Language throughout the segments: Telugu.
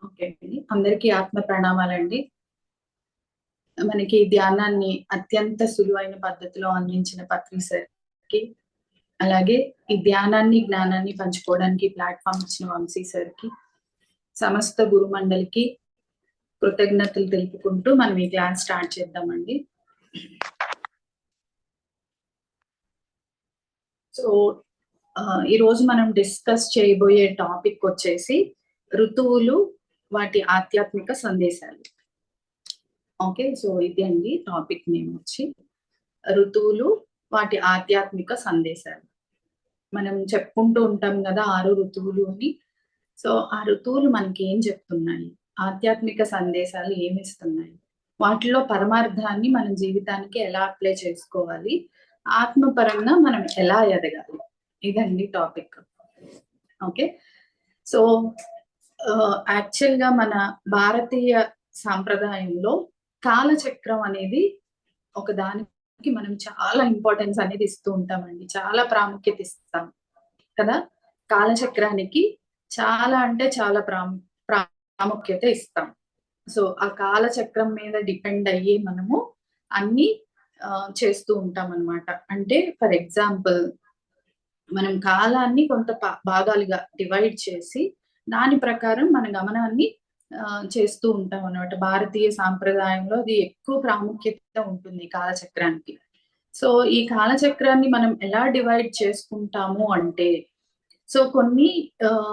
ఓకే అండి. అందరికీ ఆత్మ ప్రణామాలండి. మనకి ధ్యానాన్ని అత్యంత సులువైన పద్ధతిలో అందించిన పత్రి సార్‌కి, అలాగే ఈ ధ్యానాన్ని, జ్ఞానాన్ని పంచుకోవడానికి ప్లాట్‌ఫార్మ్ ఇచ్చిన వంశీ సార్‌కి, సమస్త గురుమండలికి కృతజ్ఞతలు తెలుపుకుంటూ మనం ఈ క్లాస్ స్టార్ట్ చేద్దామండి. సో, ఈరోజు మనం డిస్కస్ చేయబోయే టాపిక్ వచ్చేసి ఋతువులు, వాటి ఆధ్యాత్మిక సందేశాలు. ఓకే. సో, ఇది అండి టాపిక్ నేమ్ వచ్చి. ఋతువులు, వాటి ఆధ్యాత్మిక సందేశాలు. మనం చెప్పుకుంటూ ఉంటాం గదా! 6 ఋతువులు అని. సో, ఆ ఋతువులు మనకేం చెప్తున్నాయి? ఆధ్యాత్మిక సందేశాలు ఏమిస్తున్నాయి? వాటిలో పరమార్థాన్ని మన జీవితానికి ఎలా అప్లై చేసుకోవాలి? ఆత్మపరంగా మనం ఎలా ఎదగాలి? ఇదండి టాపిక్. ఓకే. సో, యాక్చువల్‌గా మన భారతీయ సాంప్రదాయంలో కాలచక్రం అనేది ఒక దానికి మనం చాలా ఇంపార్టెన్స్ అనేది ఇస్తూ ఉంటామండి. చాలా ప్రాముఖ్యత ఇస్తాం కదా! కాలచక్రానికి చాలా అంటే చాలా ప్రాముఖ్యత ఇస్తాం. సో, ఆ కాలచక్రం మీద డిపెండ్ అయ్యి మనము అన్నీ చేస్తూ ఉంటామనమాట. అంటే ఫర్ ఎగ్జాంపుల్ మనం కాలాన్ని కొంత భాగాలుగా డివైడ్ చేసి, దాని ప్రకారం మన గమనాన్ని చేస్తూ ఉంటామనమాట. భారతీయ సాంప్రదాయంలో అది ఎక్కువ ప్రాముఖ్యత ఉంటుంది కాలచక్రానికి. సో, ఈ కాలచక్రాన్ని మనం ఎలా డివైడ్ చేసుకుంటాము అంటే, సో కొన్ని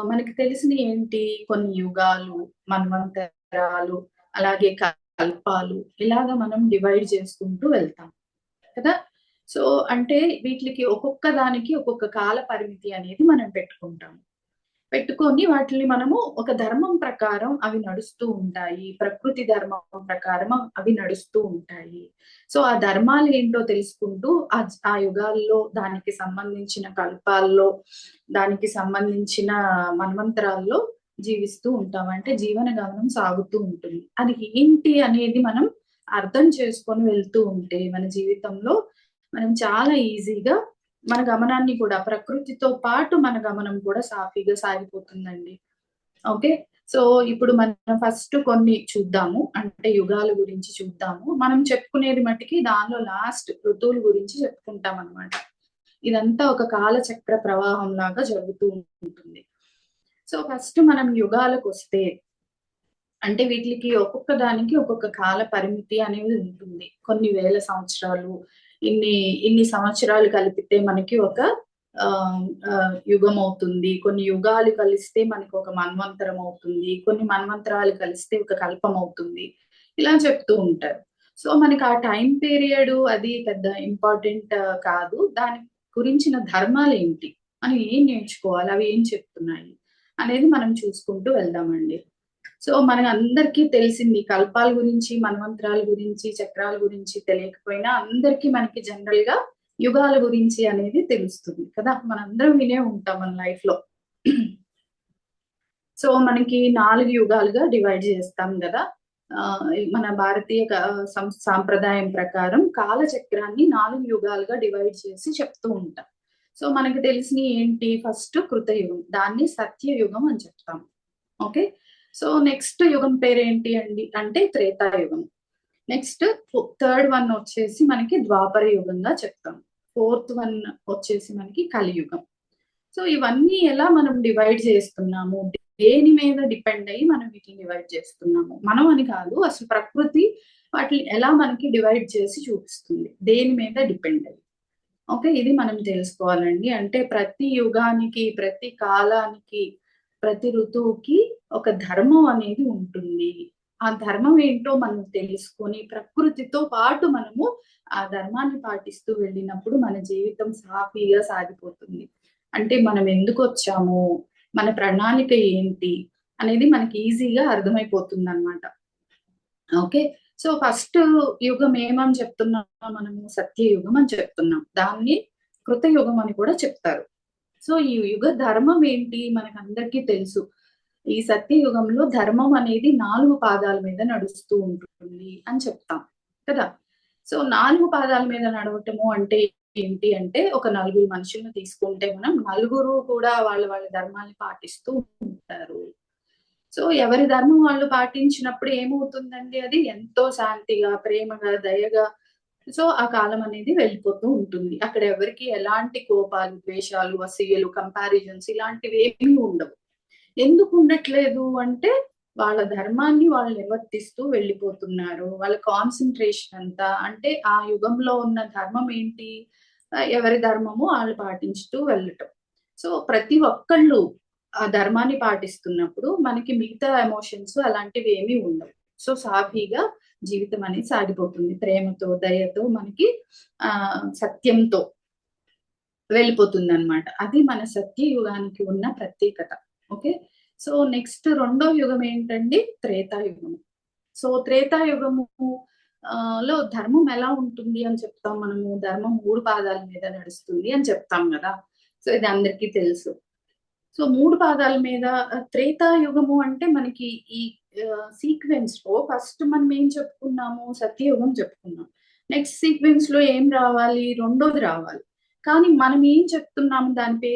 మనకి తెలిసినయి ఏంటి? కొన్ని యుగాలు, మన్వంతరాలు, అలాగే కల్పాలు ఇలాగ మనం డివైడ్ చేసుకుంటూ వెళ్తాం కదా! సో, అంటే వీటిలికి ఒక్కొక్క దానికి ఒక్కొక్క కాల పరిమితి అనేది మనం పెట్టుకుంటాం. పెట్టుకొని వాటిని మనము ఒక ధర్మం ప్రకారం అవి నడుస్తూ ఉంటాయి. ప్రకృతి ధర్మం ప్రకారం అవి నడుస్తూ ఉంటాయి. సో, ఆ ధర్మాలేంటో తెలుసుకుంటూ ఆ యుగాల్లో దానికి సంబంధించిన కల్పాల్లో, దానికి సంబంధించిన మన్వంతరాల్లో జీవిస్తూ ఉంటాం. అంటే జీవన గమనం సాగుతూ ఉంటుంది. అది ఏంటి అనేది మనం అర్థం చేసుకొని వెళ్తూ ఉంటే మన జీవితంలో మనం చాలా ఈజీగా మన గమనాన్ని కూడా ప్రకృతితో పాటు మన గమనం కూడా సాఫీగా సాగిపోతుందండి. ఓకే. సో, ఇప్పుడు మనం ఫస్ట్ కొన్ని చూద్దాము. అంటే యుగాల గురించి చూద్దాము. మనం చెప్పుకునేది మట్టికి దానిలో లాస్ట్ ఋతువుల గురించి చెప్పుకుంటామనమాట. ఇదంతా ఒక కాలచక్ర ప్రవాహం లాగా జరుగుతూ ఉంటుంది. సో, ఫస్ట్ మనం యుగాలకొస్తే అంటే వీటిలికి ఒక్కొక్క దానికి ఒక్కొక్క కాల పరిమితి అనేది ఉంటుంది. కొన్ని వేల సంవత్సరాలు, ఇన్ని ఇన్ని సంవత్సరాలు కలిపితే మనకి ఒక యుగం అవుతుంది. కొన్ని యుగాలు కలిస్తే మనకి ఒక మన్వంతరం అవుతుంది. కొన్ని మన్వంతరాలు కలిస్తే ఒక కల్పం అవుతుంది. ఇలా చెప్తూ ఉంటారు. సో, మనకి ఆ టైమ్ పీరియడ్ అది పెద్ద ఇంపార్టెంట్ కాదు. దాని గురించిన ధర్మాలేంటి? మనం ఏం నేర్చుకోవాలి? అవి ఏం చెప్తున్నాయి? అనేది మనం చూసుకుంటూ వెళ్దామండి. సో, మనందరికీ తెలిసింది కల్పాల గురించి, మన్వంతరాల గురించి, చక్రాల గురించి తెలియకపోయినా అందరికీ మనకి జనరల్‌గా యుగాల గురించి అనేది తెలుస్తుంది కదా! మనందరం వినే ఉంటాం మన లైఫ్‌లో. సో, మనకి 4 యుగాలుగా డివైడ్ చేస్తాం గదా! మన భారతీయ సాంప్రదాయం ప్రకారం కాలచక్రాన్ని 4 యుగాలుగా డివైడ్ చేసి చెప్తూ ఉంటాం. సో, మనకి తెలిసినయి ఏంటి? ఫస్ట్ కృతయుగం. దాన్ని సత్యయుగం అని చెప్తాం. ఓకే. సో, నెక్స్ట్ యుగం పేరేంటి అంటే త్రేతాయుగం. నెక్స్ట్ థర్డ్ వన్ వచ్చేసి మనకి ద్వాపర యుగంగా చెప్తాం. ఫోర్త్ వన్ వచ్చేసి మనకి కలియుగం. సో, ఇవన్నీ ఎలా మనం డివైడ్ చేస్తున్నాము? దేని మీద డిపెండ్ అయ్యి మనం వీటిని డివైడ్ చేస్తున్నాము? మనం అని కాదు, అసలు ప్రకృతి వాటిని ఎలా మనకి డివైడ్ చేసి చూపిస్తుంది? దేని మీద డిపెండ్ అయ్యి? ఓకే. ఇది మనం తెలుసుకోవాలండి. అంటే ప్రతి యుగానికి, ప్రతి కాలానికి, ప్రతి ఋతువుకి ఒక ధర్మం అనేది ఉంటుంది. ఆ ధర్మం ఏంటో మనం తెలుసుకొని, ప్రకృతితో పాటు మనము ఆ ధర్మాన్ని పాటిస్తూ వెళ్ళినప్పుడు మన జీవితం సాఫీగా సాగిపోతుంది. అంటే మనం ఎందుకొచ్చాము? మన ప్రణాళిక ఏంటి? అనేది మనకి ఈజీగా అర్థమైపోతుందనమాట. ఓకే. సో, ఫస్ట్ యుగం ఏమని చెప్తున్నాం మనము? సత్యయుగం అని చెప్తున్నాం. దాన్ని కృతయుగం అని కూడా చెప్తారు. సో, ఈ యుగ ధర్మం ఏంటి? మనకందరికీ తెలుసు. ఈ సత్యయుగంలో ధర్మం అనేది 4 పాదాల మీద నడుస్తూ ఉంటుంది అని చెప్తాం కదా! సో, 4 పాదాల మీద నడవటము అంటే ఏంటి అంటే, ఒక నలుగురు మనుషులను తీసుకుంటే మనం నలుగురు కూడా వాళ్ళ వాళ్ళ ధర్మాల్ని పాటిస్తూ ఉంటారు. సో ఎవరి ధర్మం వాళ్ళు పాటించినప్పుడు ఏమవుతుందండి, అది ఎంతో శాంతిగా, ప్రేమగా, దయగా సో ఆ కాలం అనేది వెళ్ళిపోతూ ఉంటుంది. అక్కడ ఎవరికి ఎలాంటి కోపాలు, ద్వేషాలు, అసూయలు, కంపారిజన్స్ ఇలాంటివి ఏమీ ఉండవు. ఎందుకు ఉండట్లేదు అంటే వాళ్ళ ధర్మాన్ని వాళ్ళు నిర్వర్తిస్తూ వెళ్ళిపోతున్నారు. వాళ్ళ కాన్సంట్రేషన్ అంతా అంటే ఆ యుగంలో ఉన్న ధర్మం ఏంటి? ఎవరి ధర్మము వాళ్ళు పాటించుతూ వెళ్ళటం. సో ప్రతి ఒక్కళ్ళు ఆ ధర్మాన్ని పాటిస్తున్నప్పుడు మనకి మిగతా ఎమోషన్స్ అలాంటివి ఏమీ ఉండవు. సో సాఫీగా జీవితం అనేది సాగిపోతుంది. ప్రేమతో, దయతో మనకి సత్యంతో వెళ్ళిపోతుందనమాట. అది మన సత్యయుగానికి ఉన్న ప్రత్యేకత. ఓకే. సో నెక్స్ట్ రెండో యుగం ఏంటండి? త్రేతాయుగము. సో త్రేతాయుగము లో ధర్మం ఎలా ఉంటుంది అని చెప్తాం మనము. ధర్మం 3 పాదాల మీద నడుస్తుంది అని చెప్తాం గదా! సో ఇది అందరికీ తెలుసు. సో 3 పాదాల మీద త్రేతాయుగము అంటే మనకి ఈ సీక్వెన్స్‌లో ఫస్ట్ మనం ఏం చెప్పుకున్నాము? సత్యయుగం చెప్పుకున్నాం. నెక్స్ట్ సీక్వెన్స్‌లో ఏం రావాలి? రెండోది రావాలి. కానీ మనం ఏం చెప్తున్నాము దాని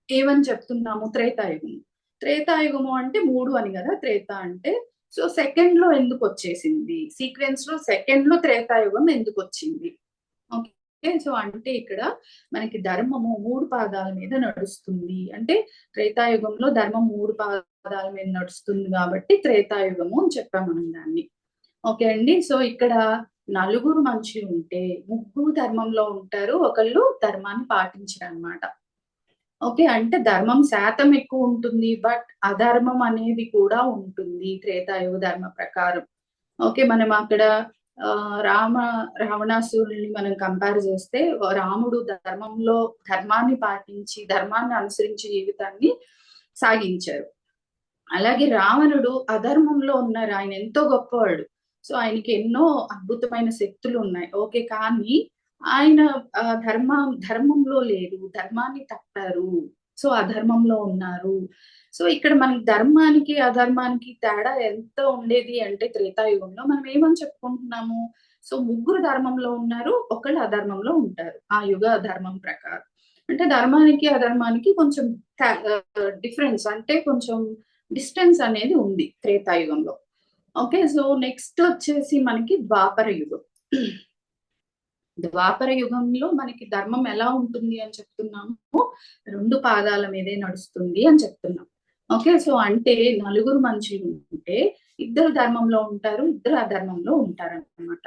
ఏమని చెప్తున్నాము? త్రేతాయుగము. త్రేతాయుగము అంటే 3 అని గదా! త్రేత అంటే. సో సెకండ్‌లో ఎందుకొచ్చేసింది? సీక్వెన్స్‌లో సెకండ్‌లో త్రేతాయుగం ఎందుకొచ్చింది? ఓకే. సో అంటే ఇక్కడ మనకి ధర్మము 3 పాదాల మీద నడుస్తుంది. అంటే త్రేతాయుగంలో ధర్మం 3 పాదాల మీద నడుస్తుంది కాబట్టి త్రేతాయుగము అని చెప్పాం మనం దాన్ని. ఓకే అండి. సో ఇక్కడ నలుగురు మనుషులు ఉంటే ముగ్గురు ధర్మంలో ఉంటారు. ఒకళ్ళు ధర్మాన్ని పాటించరనమాట. ఓకే. అంటే ధర్మం శాతం ఎక్కువ ఉంటుంది. బట్ అధర్మం అనేది కూడా ఉంటుంది త్రేతాయుగ ధర్మ ప్రకారం. ఓకే. మనం అక్కడ రావణాసురుడిని మనం కంపేర్ చేస్తే రాముడు ధర్మాన్ని పాటించి, ధర్మాన్ని అనుసరించి జీవితాన్ని సాగించారు. అలాగే రావణుడు అధర్మంలో ఉన్నారు. ఆయన ఎంతో గొప్పవాడు. సో ఆయనకి ఎన్నో అద్భుతమైన శక్తులున్నాయి. ఓకే. కానీ ఆయన ధర్మంలో లేరు. ధర్మాన్ని తప్పారు. సో అధర్మంలో ఉన్నారు. సో ఇక్కడ మనకి ధర్మానికి, అధర్మానికి తేడా ఎంత ఉండేది అంటే త్రేతాయుగంలో మనం ఏమని చెప్పుకుంటున్నాము? సో ముగ్గురు ధర్మంలో ఉన్నారు. ఒకళ్ళు అధర్మంలో ఉంటారు. ఆ యుగ ధర్మం ప్రకారం. అంటే ధర్మానికి, అధర్మానికి కొంచెం డిఫరెన్స్ అంటే కొంచెం డిస్టెన్స్ అనేది ఉంది త్రేతాయుగంలో. ఓకే. సో నెక్స్ట్ వచ్చేసి మనకి ద్వాపర యుగం. ద్వాపర యుగంలో మనకి ధర్మం ఎలా ఉంటుంది అని చెప్తున్నాము. 2 పాదాల మీదే నడుస్తుంది అని చెప్తున్నాం. ఓకే. సో అంటే నలుగురు మనుషులు ఉంటే ఇద్దరు ధర్మంలో ఉంటారు. ఇద్దరు అధర్మంలో ఉంటారన్నమాట.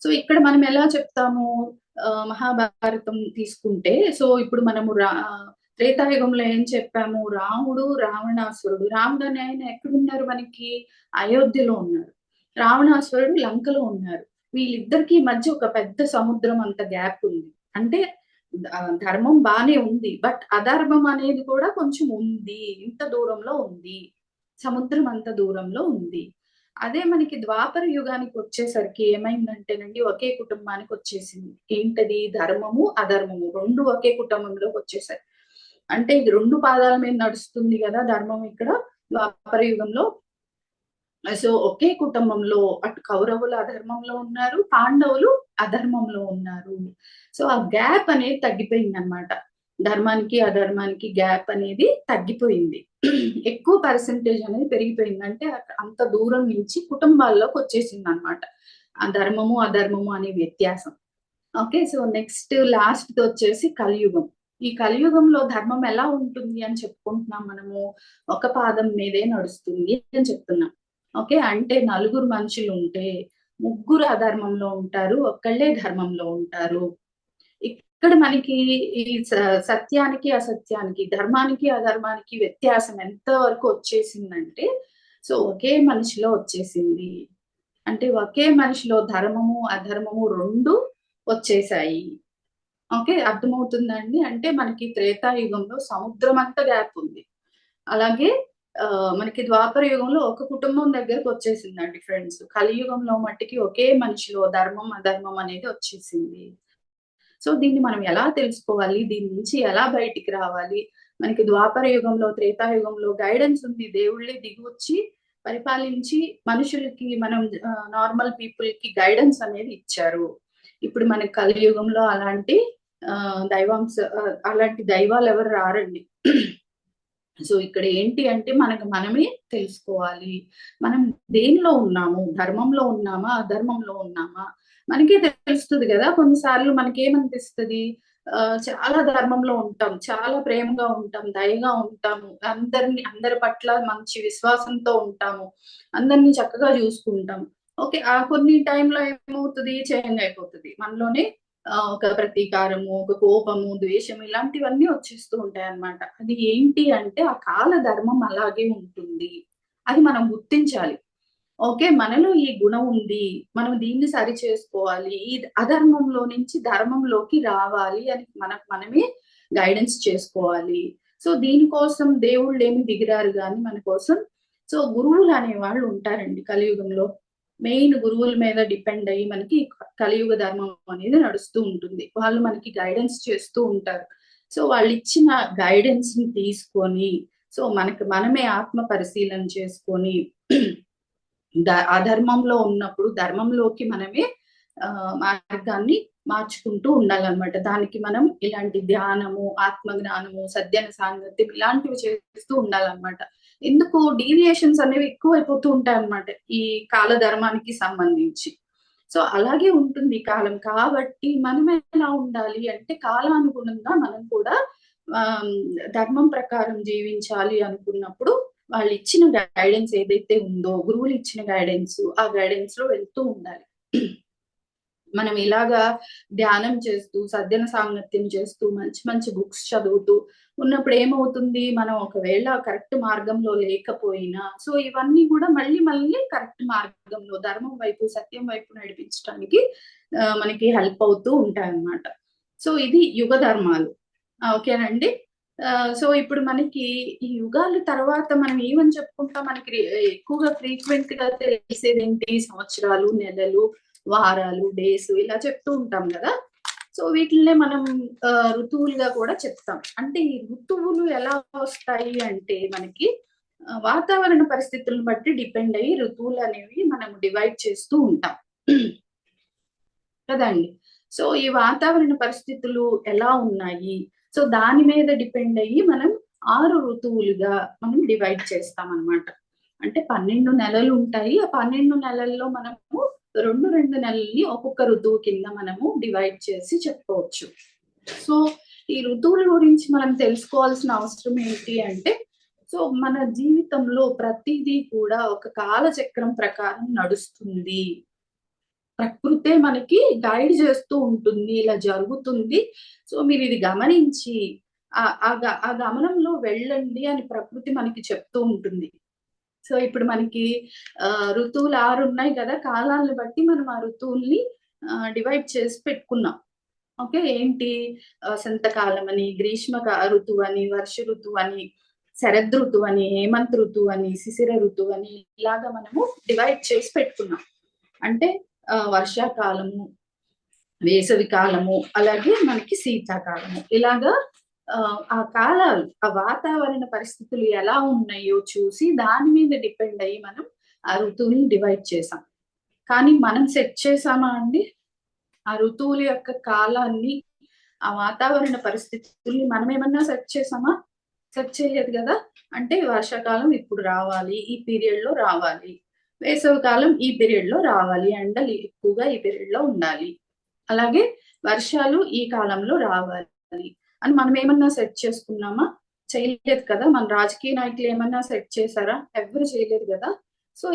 సో ఇక్కడ మనం ఎలా చెప్తాము? మహాభారతం తీసుకుంటే సో ఇప్పుడు మనము త్రేతాయుగంలో ఏం చెప్పాము? రాముడు, రావణాసురుడు. రాముడు అనే ఆయన ఎక్కడున్నారు మనకి? అయోధ్యలో ఉన్నారు. రావణాసురుడు లంకలో ఉన్నారు. వీళ్ళిద్దరికీ మధ్య ఒక పెద్ద సముద్రం అంత గ్యాప్ ఉంది. అంటే ధర్మం బానే ఉంది. బట్ అధర్మం అనేది కూడా కొంచెం ఉంది. ఇంత దూరంలో ఉంది. సముద్రం అంత దూరంలో ఉంది. అదే మనకి ద్వాపర యుగానికి వచ్చేసరికి ఏమైందంటేనండి ఒకే కుటుంబానికి వచ్చేసింది. ఏంటది? ధర్మము, అధర్మము 2 ఒకే కుటుంబంలోకి వచ్చేసాయి. అంటే ఇది 2 పాదాల మీద నడుస్తుంది గదా ధర్మం ఇక్కడ ద్వాపర యుగంలో. సో ఒకే కుటుంబంలో అటు కౌరవులు అధర్మంలో ఉన్నారు. పాండవులు అధర్మంలో ఉన్నారు. సో ఆ గ్యాప్ అనేది తగ్గిపోయిందనమాట. ధర్మానికి, అధర్మానికి గ్యాప్ అనేది తగ్గిపోయింది. ఎక్కువ పర్సెంటేజ్ అనేది పెరిగిపోయింది. అంటే అంత దూరం నుంచి కుటుంబాల్లోకి వచ్చేసిందనమాట. ఆ ధర్మము, అధర్మము అనే వ్యత్యాసం. ఓకే. సో నెక్స్ట్ లాస్ట్‌ది వచ్చేసి కలియుగం. ఈ కలియుగంలో ధర్మం ఎలా ఉంటుంది అని చెప్పుకుంటున్నాం మనము. ఒక పాదం మీదే నడుస్తుంది అని చెప్తున్నాం. ఓకే. అంటే నలుగురు మనుషులుంటే ముగ్గురు అధర్మంలో ఉంటారు. ఒక్కళ్ళే ధర్మంలో ఉంటారు. ఇక్కడ మనకి ఈ సత్యానికి, అసత్యానికి, ధర్మానికి, అధర్మానికి వ్యత్యాసం ఎంత వరకు వచ్చేసిందంటే సో ఒకే మనిషిలో వచ్చేసింది. అంటే ఒకే మనిషిలో ధర్మము, అధర్మము 2 వచ్చేసాయి. ఓకే. అర్థమవుతుందా అండి? అంటే మనకి త్రేతాయుగంలో సముద్రం అంత గ్యాప్ ఉంది. అలాగే మనకి ద్వాపర యుగంలో ఒక కుటుంబం దగ్గరకొచ్చేసిందండి ఫ్రెండ్స్. కలియుగంలో మట్టికి ఒకే మనిషిలో ధర్మం, అధర్మం అనేది వచ్చేసింది. సో దీన్ని మనం ఎలా తెలుసుకోవాలి? దీని నుంచి ఎలా బయటికి రావాలి? మనకి ద్వాపర యుగంలో, త్రేతాయుగంలో గైడెన్స్ ఉంది. దేవుళ్ళే దిగివచ్చి పరిపాలించి మనుషులకి మనం నార్మల్ పీపుల్‌కి గైడెన్స్ అనేది ఇచ్చారు. ఇప్పుడు మనకి కలియుగంలో అలాంటి అలాంటి దైవాలెవరు రారండి. సో ఇక్కడ ఏంటి అంటే మనకు మనమే తెలుసుకోవాలి. మనం దేనిలో ఉన్నాము? ధర్మంలో ఉన్నామా? అధర్మంలో ఉన్నామా? మనకే తెలుస్తది గదా! కొన్నిసార్లు మనకేమనిపిస్తది? చాలా ధర్మంలో ఉంటాం. చాలా ప్రేమగా ఉంటాం. దయగా ఉంటాము. అందరి పట్ల మంచి విశ్వాసంతో ఉంటాము. అందరిని చక్కగా జూసుకుంటాం. ఓకే. కొన్ని టైంలో ఏమవుతది? చేంజ్ అయిపోతది. మనలోనే ఒక ప్రతీకారము, ఒక కోపము, ద్వేషం ఇలాంటివన్నీ వచ్చేస్తూ ఉంటాయన్నమాట. అది ఏంటి అంటే ఆ కాల ధర్మం అలాగే ఉంటుంది. అది మనం గుర్తించాలి. ఓకే. మనలో ఈ గుణం ఉంది. మనం దీన్ని సరిచేసుకోవాలి. ఈ అధర్మంలో నుంచి ధర్మంలోకి రావాలి అని మనకు మనమే గైడెన్స్ చేసుకోవాలి. సో, దీనికోసం దేవుళ్ళేమి దిగిరారు గాని మన కోసం. సో, గురువులనేవాళ్ళు ఉంటారండి కలియుగంలో. మెయిన్ గురువుల మీద డిపెండ్ అయ్యి మనకి కలియుగ ధర్మం అనేది నడుస్తూ ఉంటుంది. వాళ్ళు మనకి గైడెన్స్ చేస్తూ ఉంటారు. సో, వాళ్ళిచ్చిన గైడెన్స్‌ని తీసుకొని, సో, మనకు మనమే ఆత్మ పరిశీలన చేసుకొని అధర్మంలో ఉన్నప్పుడు ధర్మంలోకి మనమే మార్గాన్ని మార్చుకుంటూ ఉండాలన్నమాట. దానికి మనం ఇలాంటి ధ్యానము, ఆత్మజ్ఞానము, సద్జన సాంగత్యం ఇలాంటివి చేస్తూ ఉండాలన్నమాట. ఎందుకు డీవియేషన్స్ అనేవి ఎక్కువైపోతూ ఉంటాయన్నమాట ఈ కాల ధర్మానికి సంబంధించి. సో, అలాగే ఉంటుంది ఈ కాలం. కాబట్టి మనం ఎలా ఉండాలి అంటే కాలానుగుణంగా మనం కూడా ఆహ్, ధర్మం ప్రకారం జీవించాలి అనుకున్నప్పుడు వాళ్ళిచ్చిన గైడెన్స్ ఏదైతే ఉందో, గురువులు ఇచ్చిన గైడెన్స్, ఆ గైడెన్స్‌లో వెళ్తూ ఉండాలి. మనం ఇలాగా ధ్యానం చేస్తూ, సద్జన సాంగత్యం చేస్తూ, మంచి మంచి బుక్స్ చదువుతూ ఉన్నప్పుడు ఏమవుతుంది, మనం ఒకవేళ కరెక్ట్ మార్గంలో లేకపోయినా, సో ఇవన్నీ గూడా మళ్ళీ మళ్ళీ కరెక్ట్ మార్గంలో, ధర్మం వైపు, సత్యం వైపు నడిపించటానికి మనకి హెల్ప్ అవుతూ ఉంటాయన్నమాట. సో ఇది యుగ ధర్మాలు. ఓకేనండి. సో ఇప్పుడు మనకి ఈ యుగాల తర్వాత మనం ఏమని చెప్పుకుంటాం, మనకి ఎక్కువగా ఫ్రీక్వెంట్‌గా తెలిసేదేంటి సంవత్సరాలు, నెలలు, వారాలు, డేస్ ఇలా చెప్తూ ఉంటాం గదా! సో వీటిల్నే మనం ఋతువులుగా కూడా చెప్తాం. అంటే ఈ ఋతువులు ఎలా వస్తాయి అంటే మనకి వాతావరణ పరిస్థితులను బట్టి డిపెండ్ అయ్యి ఋతువులనేవి మనం డివైడ్ చేస్తూ ఉంటాం. కదండీ! సో ఈ వాతావరణ పరిస్థితులు ఎలా ఉన్నాయి? సో దాని మీద డిపెండ్ అయ్యి మనం 6 ఋతువులుగా మనం డివైడ్ చేస్తామనమాట. అంటే 12 నెలలుంటాయి. ఆ 12 నెలల్లో మనము 2 నెలల్ని ఒక్కొక్క ఋతువు కింద మనము డివైడ్ చేసి చెప్పుకోవచ్చు. సో ఈ ఋతువుల గురించి మనం తెలుసుకోవాల్సిన అవసరం ఏంటి అంటే, సో మన జీవితంలో ప్రతీదీ కూడా ఒక కాలచక్రం ప్రకారం నడుస్తుంది. ప్రకృతే మనకి గైడ్ చేస్తూ ఉంటుంది. ఇలా జరుగుతుంది. సో మీరిది గమనించి ఆ గమనంలో వెళ్ళండి అని ప్రకృతి మనకి చెప్తూ ఉంటుంది. సో ఇప్పుడు మనకి ఋతువులు 6 ఉన్నాయి గదా! కాలాలను బట్టి మనం ఆ ఋతువుల్ని డివైడ్ చేసి పెట్టుకున్నాం. ఓకే. ఏంటి వసంతకాలమని, ఋతువని, వర్ష ఋతువని, శరదృతువని, హేమంత్ ఋతువని, శిశిర ఋతువని ఇలాగా మనము డివైడ్ చేసి పెట్టుకున్నాం. అంటే వర్షాకాలము, వేసవి కాలము, అలాగే మనకి శీతాకాలము. ఇలాగా ఆ కాలాలు, ఆ వాతావరణ పరిస్థితులు ఎలా ఉన్నాయో చూసి దాని మీద డిపెండ్ అయ్యి మనం ఆ ఋతువుల్ని డివైడ్ చేసాం. కానీ మనం సెట్ చేసామా అండి? ఆ ఋతువుల యొక్క కాలాన్ని, ఆ వాతావరణ పరిస్థితుల్ని మనమేమన్నా సెట్ చేసామా? సెట్ చేయలేదు గదా! అంటే వర్షాకాలం ఇప్పుడు రావాలి. ఈ పీరియడ్‌లో రావాలి. వేసవికాలం ఈ పీరియడ్‌లో రావాలి. ఎండలు ఎక్కువగా ఈ పీరియడ్‌లో ఉండాలి. అలాగే వర్షాలు ఈ కాలంలో రావాలి అని మనమేమన్నా సెట్ చేసుకున్నామా? చేయలేదు కదా! మన రాజకీయ నాయకులు ఏమన్నా సెట్ చేసారా? ఎవ్వరు చేయలేదు గదా! సో,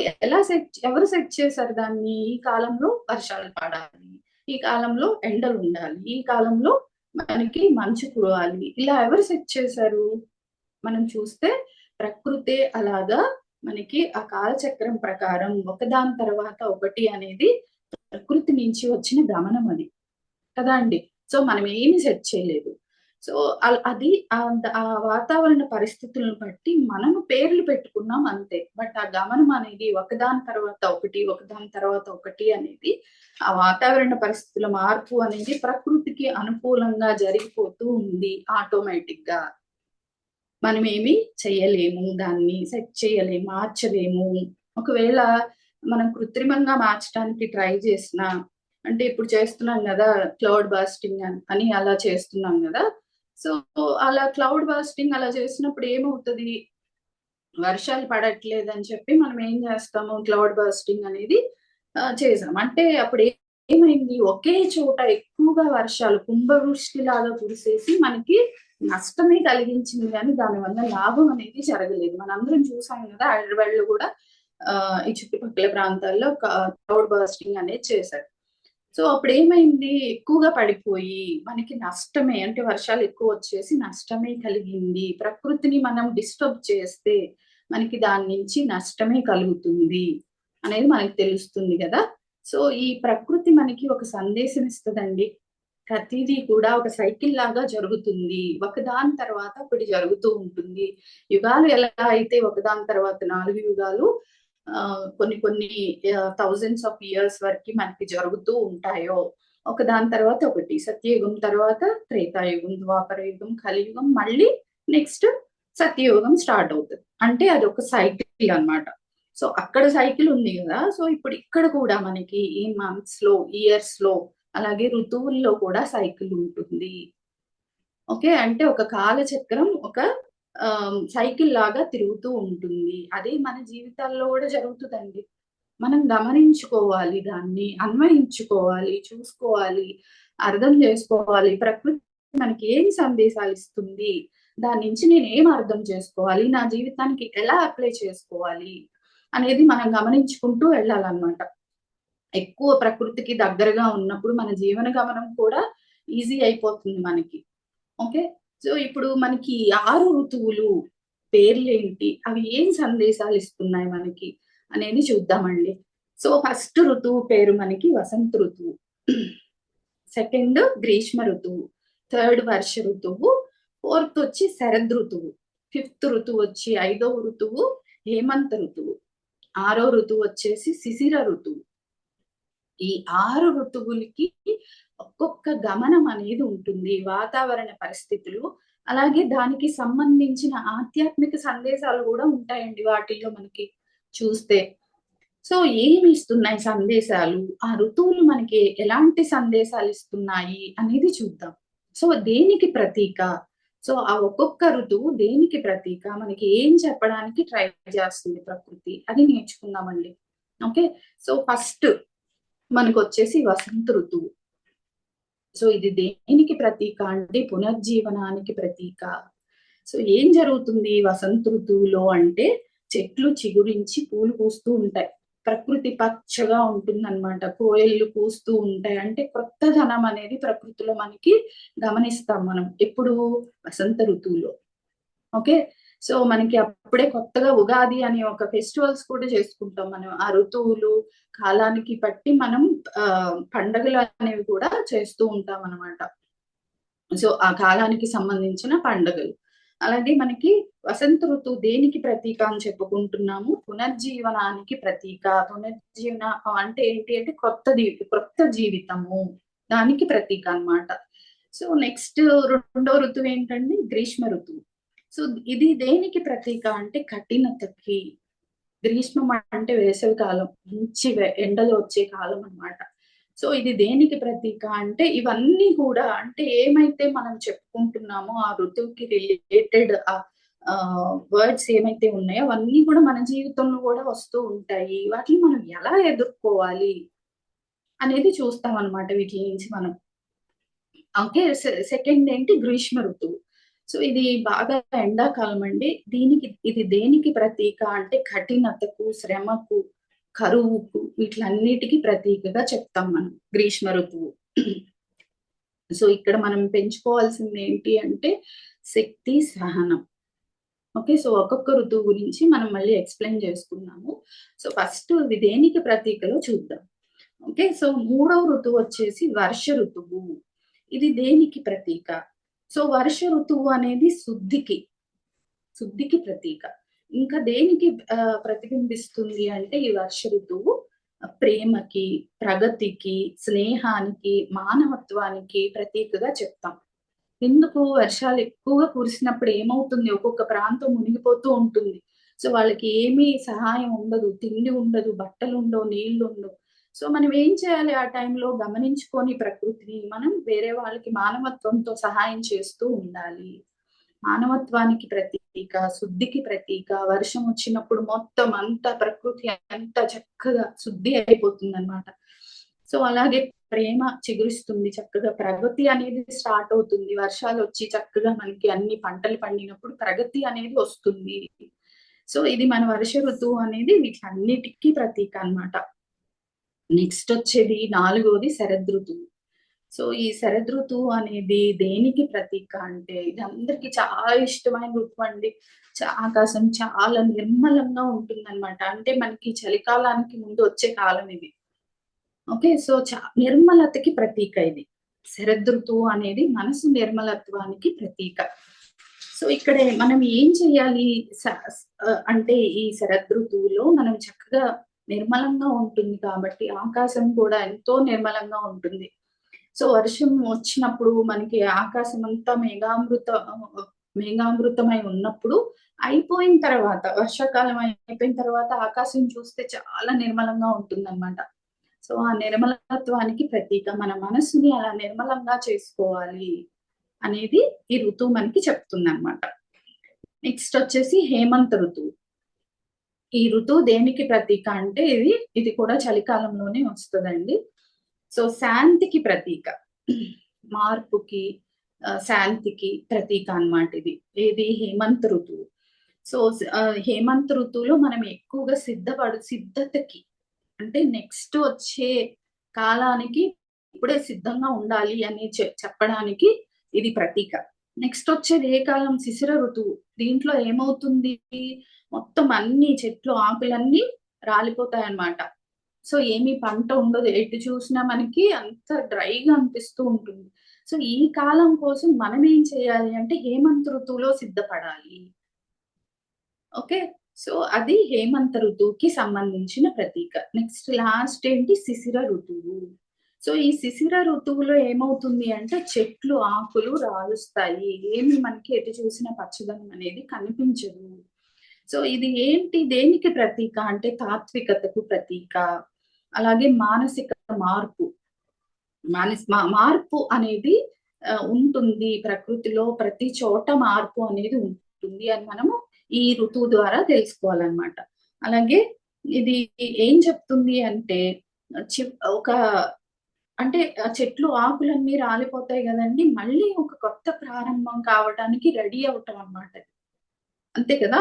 ఎవరు సెట్ చేసారు దాన్ని? ఈ కాలంలో వర్షాలు పడాలి. ఈ కాలంలో ఎండలుండాలి. ఈ కాలంలో మనకి మంచు కురవాలి. ఇలా ఎవరు సెట్ చేసారు? మనం చూస్తే ప్రకృతే అలాగా మనకి ఆ కాలచక్రం ప్రకారం ఒకదాని తర్వాత ఒకటి అనేది ప్రకృతి నుంచి వచ్చిన గమనం అది. కదా అండి! సో, మనం ఏమి సెట్ చేయలేదు. సో, అది ఆ వాతావరణ పరిస్థితులను బట్టి మనము పేర్లు పెట్టుకున్నాం అంతే. బట్ ఆ గమనం అనేది ఒకదాని తర్వాత ఒకటి, ఒకదాని తర్వాత ఒకటి అనేది ఆ వాతావరణ పరిస్థితుల మార్పు అనేది ప్రకృతికి అనుకూలంగా జరిగిపోతూ ఉంది ఆటోమేటిక్‌గా. మనమేమి చెయ్యలేము. దాన్ని సెట్ చేయలేము, మార్చలేము. ఒకవేళ మనం కృత్రిమంగా మార్చడానికి ట్రై చేసినా, అంటే ఇప్పుడు చేస్తున్నాం గదా! క్లౌడ్ బర్స్టింగ్ అని అలా చేస్తున్నాం గదా! సో అలా క్లౌడ్ బర్స్టింగ్ అలా చేసినప్పుడు ఏమవుతుంది, వర్షాలు పడట్లేదని చెప్పి మనం ఏం చేస్తాము, క్లౌడ్ బర్స్టింగ్ అనేది చేసాం. అంటే అప్పుడు ఏమైంది, ఒకే చోట ఎక్కువగా వర్షాలు కుంభవృష్టి లాగా కురిసేసి మనకి నష్టమే కలిగించింది, కానీ దానివల్ల లాభం అనేది జరగలేదు. మనందరం చూసాం కదా, హైదరాబాద్ లో కూడా ఈ చుట్టుపక్కల ప్రాంతాల్లో క్లౌడ్ బర్స్టింగ్ అనేది చేశారు. సో అప్పుడు ఏమైంది, ఎక్కువగా పడిపోయి మనకి నష్టమే, అంటే వర్షాలు ఎక్కువ వచ్చేసి నష్టమే కలిగింది. ప్రకృతిని మనం డిస్టర్బ్ చేస్తే మనకి దాని నుంచి నష్టమే కలుగుతుంది అనేది మనకి తెలుస్తుంది కదా. సో ఈ ప్రకృతి మనకి ఒక సందేశం ఇస్తుందండి. ప్రతిదీ కూడా ఒక సైకిల్ లాగా జరుగుతుంది, ఒకదాని తర్వాత ఒకటి జరుగుతూ ఉంటుంది. యుగాలు ఎలా అయితే ఒకదాని తర్వాత 4 యుగాలు కొన్ని కొన్ని థౌజండ్స్ ఆఫ్ ఇయర్స్ వరకు మనకి జరుగుతూ ఉంటాయో, ఒక దాని తర్వాత ఒకటి, సత్యయుగం తర్వాత త్రేతాయుగం, ద్వాపర యుగం, కలియుగం, మళ్ళీ నెక్స్ట్ సత్యయుగం స్టార్ట్ అవుతుంది. అంటే అది ఒక సైకిల్ అన్నమాట. సో అక్కడ సైకిల్ ఉంది కదా, సో ఇప్పుడు ఇక్కడ కూడా మనకి ఈ మంత్స్ లో, ఇయర్స్ లో, అలాగే ఋతువుల్లో కూడా సైకిల్ ఉంటుంది. ఓకే, అంటే ఒక కాలచక్రం ఒక సైకిల్ లాగా తిరుగుతూ ఉంటుంది. అదే మన జీవితాల్లో కూడా జరుగుతుందండి. మనం గమనించుకోవాలి, దాన్ని అన్వయించుకోవాలి, చూసుకోవాలి, అర్థం చేసుకోవాలి. ప్రకృతి మనకి ఏం సందేశాలు ఇస్తుంది, దాని నుంచి నేను ఏం అర్థం చేసుకోవాలి, నా జీవితానికి ఎలా అప్లై చేసుకోవాలి అనేది మనం గమనించుకుంటూ వెళ్ళాలన్నమాట. ఎక్కువ ప్రకృతికి దగ్గరగా ఉన్నప్పుడు మన జీవన గమనం కూడా ఈజీ అయిపోతుంది మనకి. ఓకే, సో ఇప్పుడు మనకి 6 ఋతువులు పేర్లేంటి, అవి ఏం సందేశాలు ఇస్తున్నాయి మనకి అనేది చూద్దామండి. సో ఫస్ట్ ఋతువు పేరు మనకి వసంత ఋతువు, సెకండ్ గ్రీష్మ ఋతువు, థర్డ్ వర్ష ఋతువు, ఫోర్త్ వచ్చి శరద్ ఋతువు, ఫిఫ్త్ ఋతువు వచ్చి 5వ ఋతువు హేమంత ఋతువు, 6వ ఋతువు వచ్చేసి శిశిర ఋతువు. ఈ 6 ఋతువులకి ఒక్కొక్క గమనం అనేది ఉంటుంది, వాతావరణ పరిస్థితులు, అలాగే దానికి సంబంధించిన ఆధ్యాత్మిక సందేశాలు కూడా ఉంటాయండి వాటిల్లో మనకి చూస్తే. సో ఏమి ఇస్తున్నాయి సందేశాలు, ఆ ఋతువులు మనకి ఎలాంటి సందేశాలు ఇస్తున్నాయి అనేది చూద్దాం. సో దేనికి ప్రతీక, సో ఆ ఒక్కొక్క ఋతువు దేనికి ప్రతీక, మనకి ఏం చెప్పడానికి ట్రై చేస్తుంది ప్రకృతి, అది నేర్చుకుందామండి. ఓకే, సో ఫస్ట్ మనకు వచ్చేసి వసంత ఋతువు. సో ఇది దేనికి ప్రతీక అంటే పునర్జీవనానికి ప్రతీక. సో ఏం జరుగుతుంది వసంత ఋతువులో అంటే, చెట్లు చిగురించి పూలు పూస్తూ ఉంటాయి, ప్రకృతి పచ్చగా ఉంటుందన్నమాట, కోయళ్ళు పూస్తూ ఉంటాయి. అంటే కొత్తదనం అనేది ప్రకృతిలో మనకి గమనిస్తాం మనం ఎప్పుడు, వసంత ఋతువులో. ఓకే, సో మనకి అప్పుడే కొత్తగా ఉగాది అనే ఒక ఫెస్టివల్స్ కూడా చేసుకుంటాం మనం. ఆ ఋతువులు కాలానికి బట్టి మనం పండగలు అనేవి కూడా చేస్తూ ఉంటాం అన్నమాట. సో ఆ కాలానికి సంబంధించిన పండుగలు. అలాగే మనకి వసంత ఋతువు దేనికి ప్రతీక అని చెప్పుకుంటున్నాము, పునర్జీవనానికి ప్రతీక. పునర్జీవన అంటే ఏంటి అంటే కొత్త జీవితము, దానికి ప్రతీక అన్నమాట. సో నెక్స్ట్ రెండో ఋతువు ఏంటండి, గ్రీష్మ ఋతువు. సో ఇది దేనికి ప్రతీక అంటే కఠినతకి. గ్రీష్మం అంటే వేసవి కాలం, మంచి ఎండలు వచ్చే కాలం అన్నమాట. సో ఇది దేనికి ప్రతీక అంటే, ఇవన్నీ కూడా అంటే ఏమైతే మనం చెప్పుకుంటున్నామో ఆ ఋతువుకి రిలేటెడ్ వర్డ్స్ ఏమైతే ఉన్నాయో అవన్నీ కూడా మన జీవితంలో కూడా వస్తూ ఉంటాయి. వాటిని మనం ఎలా ఎదుర్కోవాలి అనేది చూస్తాం అన్నమాట వీటి నుంచి మనం. ఓకే, సెకండ్ ఏంటి, గ్రీష్మ ఋతువు. సో ఇది బాగా ఎండాకాలం అండి. ఇది దేనికి ప్రతీక అంటే కఠినతకు, శ్రమకు, కరువుకు, వీటిలన్నిటికీ ప్రతీకగా చెప్తాం మనం గ్రీష్మ ఋతువు. సో ఇక్కడ మనం పెంచుకోవాల్సింది ఏంటి అంటే శక్తి, సహనం. ఓకే, సో ఒక్కొక్క ఋతువు గురించి మనం మళ్ళీ ఎక్స్ప్లెయిన్ చేసుకున్నాము. సో ఫస్ట్ ఇది దేనికి ప్రతీకలో చూద్దాం. ఓకే, సో మూడవ ఋతువు వచ్చేసి వర్ష ఋతువు. ఇది దేనికి ప్రతీక, సో వర్ష ఋతువు అనేది శుద్ధికి ప్రతీక. ఇంకా దేనికి ప్రతిబింబిస్తుంది అంటే ఈ వర్ష ఋతువు ప్రేమకి, ప్రగతికి, స్నేహానికి, మానవత్వానికి ప్రతీకగా చెప్తాం. ఎందుకు, వర్షాలు ఎక్కువగా కురిసినప్పుడు ఏమవుతుంది, ఒక్కొక్క ప్రాంతం మునిగిపోతూ ఉంటుంది. సో వాళ్ళకి ఏమీ సహాయం ఉండదు, తిండి ఉండదు, బట్టలు ఉండవు, నీళ్లు ఉండవు. సో మనం ఏం చేయాలి ఆ టైంలో గమనించుకొని ప్రకృతిని మనం వేరే వాళ్ళకి మానవత్వంతో సహాయం చేస్తూ ఉండాలి. మానవత్వానికి ప్రతీక, శుద్ధికి ప్రతీక. వర్షం వచ్చినప్పుడు మొత్తం అంతా ప్రకృతి అంతా చక్కగా శుద్ధి అయిపోతుందన్నమాట. సో అలాగే ప్రేమ చిగురిస్తుంది చక్కగా. ప్రగతి అనేది స్టార్ట్ అవుతుంది. వర్షాలు వచ్చి చక్కగా మనకి అన్ని పంటలు పండినప్పుడు ప్రగతి అనేది వస్తుంది. సో ఇది మన వర్ష ఋతువు అనేది వీటన్నిటికీ ప్రతీక అన్నమాట. నెక్స్ట్ వచ్చేది 4వది శరదృతువు. సో ఈ శరదృతువు అనేది దేనికి ప్రతీక అంటే, ఇది అందరికి చాలా ఇష్టమైన ఋతువు అండి. ఆకాశం చాలా నిర్మలంగా ఉంటుందన్నమాట. అంటే మనకి చలికాలానికి ముందు వచ్చే కాలం ఇది. ఓకే. సో నిర్మలతకి ప్రతీక ఇది. శరదృతువు అనేది మనసు నిర్మలత్వానికి ప్రతీక. సో ఇక్కడ మనం ఏం చేయాలి? అంటే ఈ శరదృతువులో మనం చక్కగా నిర్మలంగా ఉంటుంది కాబట్టి ఆకాశం కూడా ఎంతో నిర్మలంగా ఉంటుంది. సో వర్షం వచ్చినప్పుడు మనకి ఆకాశం అంతా మేఘామృతమై ఉన్నప్పుడు అయిపోయిన తర్వాత, వర్షాకాలం అయిపోయిన తర్వాత ఆకాశం చూస్తే చాలా నిర్మలంగా ఉంటుందన్నమాట. సో ఆ నిర్మలత్వానికి ప్రతీక. మన మనసుని అలా నిర్మలంగా చేసుకోవాలి అనేది ఈ ఋతువు మనకి చెప్తుందన్నమాట. నెక్స్ట్ వచ్చేసి హేమంత ఋతువు. ఈ ఋతువు దేనికి ప్రతీక అంటే ఇది కూడా చలికాలంలోనే వస్తదండి. సో శాంతికి ప్రతీక. మార్పుకి, శాంతికి ప్రతీక అన్నమాట ఇది. ఇది హేమంత ఋతువు. సో హేమంత ఋతువులో మనం ఎక్కువగా సిద్ధతకి, అంటే నెక్స్ట్ వచ్చే కాలానికి ఇప్పుడే సిద్ధంగా ఉండాలి అని చెప్పడానికి ఇది ప్రతీక. నెక్స్ట్ వచ్చేది ఏ కాలం? శిశిర ఋతువు. దీంట్లో ఏమవుతుంది? మొత్తం అన్ని చెట్లు ఆకులన్నీ రాలిపోతాయన్నమాట. సో ఏమీ పంట ఉండదు. ఎటు చూసినా మనకి అంత డ్రైగా అనిపిస్తూ ఉంటుంది. సో ఈ కాలం కోసం మనం ఏం చేయాలి అంటే హేమంత ఋతువులో సిద్ధపడాలి. ఓకే. సో అది హేమంత ఋతువుకి సంబంధించిన ప్రతీక. నెక్స్ట్ లాస్ట్ ఏంటి? శిశిర ఋతువు. సో ఈ శిశిర ఋతువులో ఏమవుతుంది అంటే చెట్లు ఆకులు రాలుస్తాయి. ఏమి మనకి ఎటు చూసినా పచ్చదనం అనేది కనిపించదు. సో ఇది ఏంటి? దేనికి ప్రతీక అంటే తాత్వికతకు ప్రతీక. అలాగే మానసిక మార్పు. మార్పు అనేది ఉంటుంది. ప్రకృతిలో ప్రతి చోట మార్పు అనేది ఉంటుంది అని మనము ఈ ఋతువు ద్వారా తెలుసుకోవాలన్నమాట. అలాగే ఇది ఏం చెప్తుంది అంటే ఒక అంటే చెట్లు ఆకులన్నీ రాలిపోతాయి గదండీ! మళ్ళీ ఒక కొత్త ప్రారంభం కావటానికి రెడీ అవ్వటం అన్నమాట. అంతే కదా!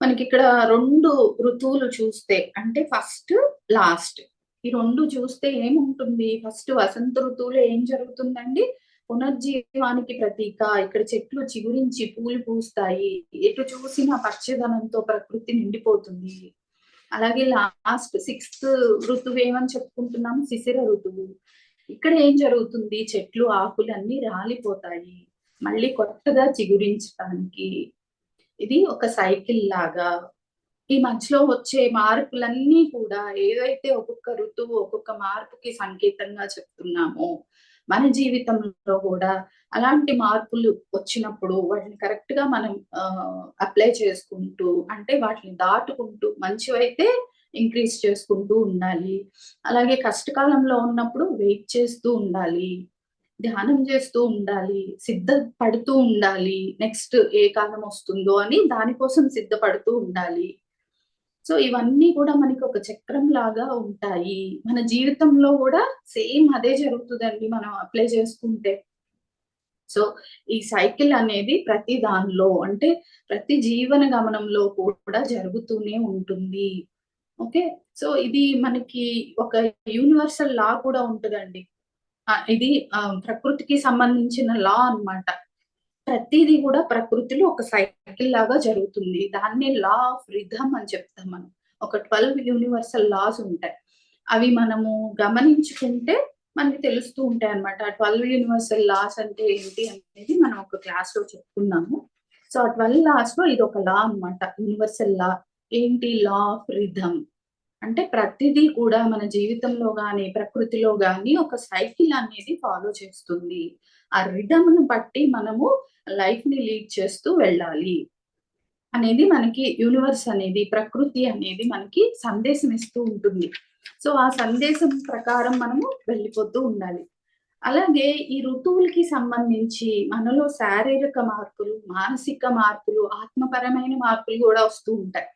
మనకిక్కడ 2 ఋతువులు చూస్తే అంటే ఫస్ట్, లాస్ట్. ఈ 2 చూస్తే ఏముంటుంది? ఫస్ట్ వసంత ఋతువులో ఏం జరుగుతుందండి? పునర్జీవానికి ప్రతీక. ఇక్కడ చెట్లు చిగురించి పూలు పూస్తాయి. ఎటు చూసినా పచ్చదనంతో ప్రకృతి నిండిపోతుంది. అలాగే లాస్ట్ 6th ఋతువు ఏమని చెప్పుకుంటున్నాం? శిశిర ఋతువు. ఇక్కడ ఏం జరుగుతుంది? చెట్లు ఆకులన్నీ రాలిపోతాయి. మళ్ళీ కొత్తగా చిగురించటానికి. ఇది ఒక సైకిల్ లాగా. ఈ మధ్యలో వచ్చే మార్పులన్నీ కూడా ఏదైతే ఒక్కొక్క ఋతువు, ఒక్కొక్క మార్పుకి సంకేతంగా చెప్తున్నామో, మన జీవితంలో కూడా అలాంటి మార్పులు వచ్చినప్పుడు వాటిని కరెక్ట్‌గా మనం అప్లై చేసుకుంటూ, అంటే వాటిని దాటుకుంటూ మంచివైతే ఇంక్రీజ్ చేసుకుంటూ ఉండాలి. అలాగే కష్టకాలంలో ఉన్నప్పుడు వెయిట్ చేస్తూ ఉండాలి. ధ్యానం చేస్తూ ఉండాలి. సిద్ధపడుతూ ఉండాలి. నెక్స్ట్ ఏ కాలం వస్తుందో అని దానికోసం సిద్ధపడుతూ ఉండాలి. సో ఇవన్నీ కూడా మనకి ఒక చక్రం లాగా ఉంటాయి. మన జీవితంలో కూడా సేమ్ అదే జరుగుతదండి మనం అప్లై చేసుకుంటే. సో ఈ సైకిల్ అనేది ప్రతి దానిలో, అంటే ప్రతి జీవన గమనంలో కూడా జరుగుతూనే ఉంటుంది. ఓకే. సో ఇది మనకి ఒక యూనివర్సల్ లా కూడా ఉంటదండి. ఇది ప్రకృతికి సంబంధించిన లా అన్నమాట. ప్రతీది కూడా ప్రకృతిలో ఒక సైకిల్ లాగా జరుగుతుంది. దాన్నే లా ఆఫ్ రిథమ్ అని చెప్తాం మనం. ఒక 12 యూనివర్సల్ లాస్ ఉంటాయి. అవి మనము గమనించుకుంటే మనకి తెలుస్తూ ఉంటాయన్నమాట. ఆ 12 యూనివర్సల్ లాస్ అంటే ఏంటి అనేది మనం ఒక క్లాస్‌లో చెప్పుకున్నాము. సో ఆ 12 లాస్‌లో ఇదొక లా అన్నమాట. Universal law. ఏంటి? Law of rhythm. అంటే ప్రతిదీ కూడా మన జీవితంలో గాని, ప్రకృతిలో గాని ఒక సైకిల్ అనేది ఫాలో చేస్తుంది. ఆ రిథమ్‌ని బట్టి మనము లైఫ్‌ని లీడ్ చేస్తూ వెళ్ళాలి అనేది మనకి యూనివర్స్ అనేది, ప్రకృతి అనేది మనకి సందేశం ఇస్తూ ఉంటుంది. సో ఆ సందేశం ప్రకారం మనము వెళ్ళిపోతూ ఉండాలి. అలాగే ఈ ఋతువులకి సంబంధించి మనలో శారీరక మార్పులు, మానసిక మార్పులు, ఆత్మపరమైన మార్పులు గూడా వస్తూ ఉంటాయి.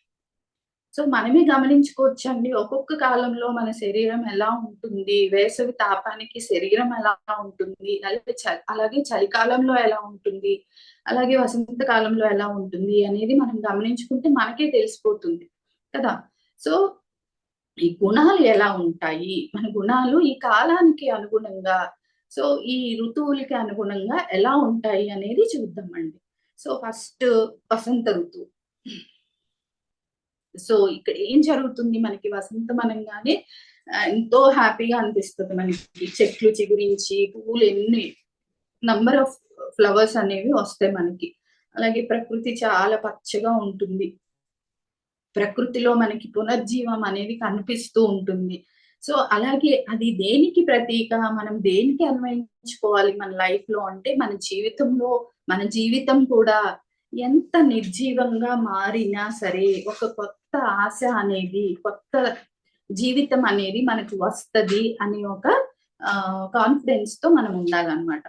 సో మనమే గమనించుకోవచ్చండి. ఒక్కొక్క కాలంలో మన శరీరం ఎలా ఉంటుంది, వేసవి తాపానికి శరీరం ఎలా ఉంటుంది, అలాగే చలికాలంలో ఎలా ఉంటుంది, అలాగే వసంత కాలంలో ఎలా ఉంటుంది అనేది మనం గమనించుకుంటే మనకే తెలిసిపోతుంది కదా! సో ఈ గుణాలు ఎలా ఉంటాయి, మన గుణాలు ఈ కాలానికి అనుగుణంగా, సో ఈ ఋతువులకి అనుగుణంగా ఎలా ఉంటాయి అనేది చూద్దామండి. సో ఫస్ట్ వసంత ఋతువు. సో ఇక్కడ ఏం జరుగుతుంది, మనకి వసంతం అనంగానే ఎంతో హ్యాపీగా అనిపిస్తది మనకి. చెట్లు చిగురించి, పువ్వులు ఎన్ని నంబర్ ఆఫ్ ఫ్లవర్స్ అనేవి వస్తాయి మనకి. అలాగే ప్రకృతి చాలా పచ్చగా ఉంటుంది. ప్రకృతిలో మనకి పునర్జీవం అనేది కనిపిస్తూ ఉంటుంది. సో అలాగే అది దేనికి ప్రతీక? మనం దేనికి అన్వయించుకోవాలి మన లైఫ్‌లో అంటే, మన జీవితంలో మన జీవితం కూడా ఎంత నిర్జీవంగా మారినా సరే, ఒక కొత్త ఆశ అనేది, కొత్త జీవితం అనేది మనకు వస్తది అనే ఒక కాన్ఫిడెన్స్‌తో మనం ఉండాలన్నమాట.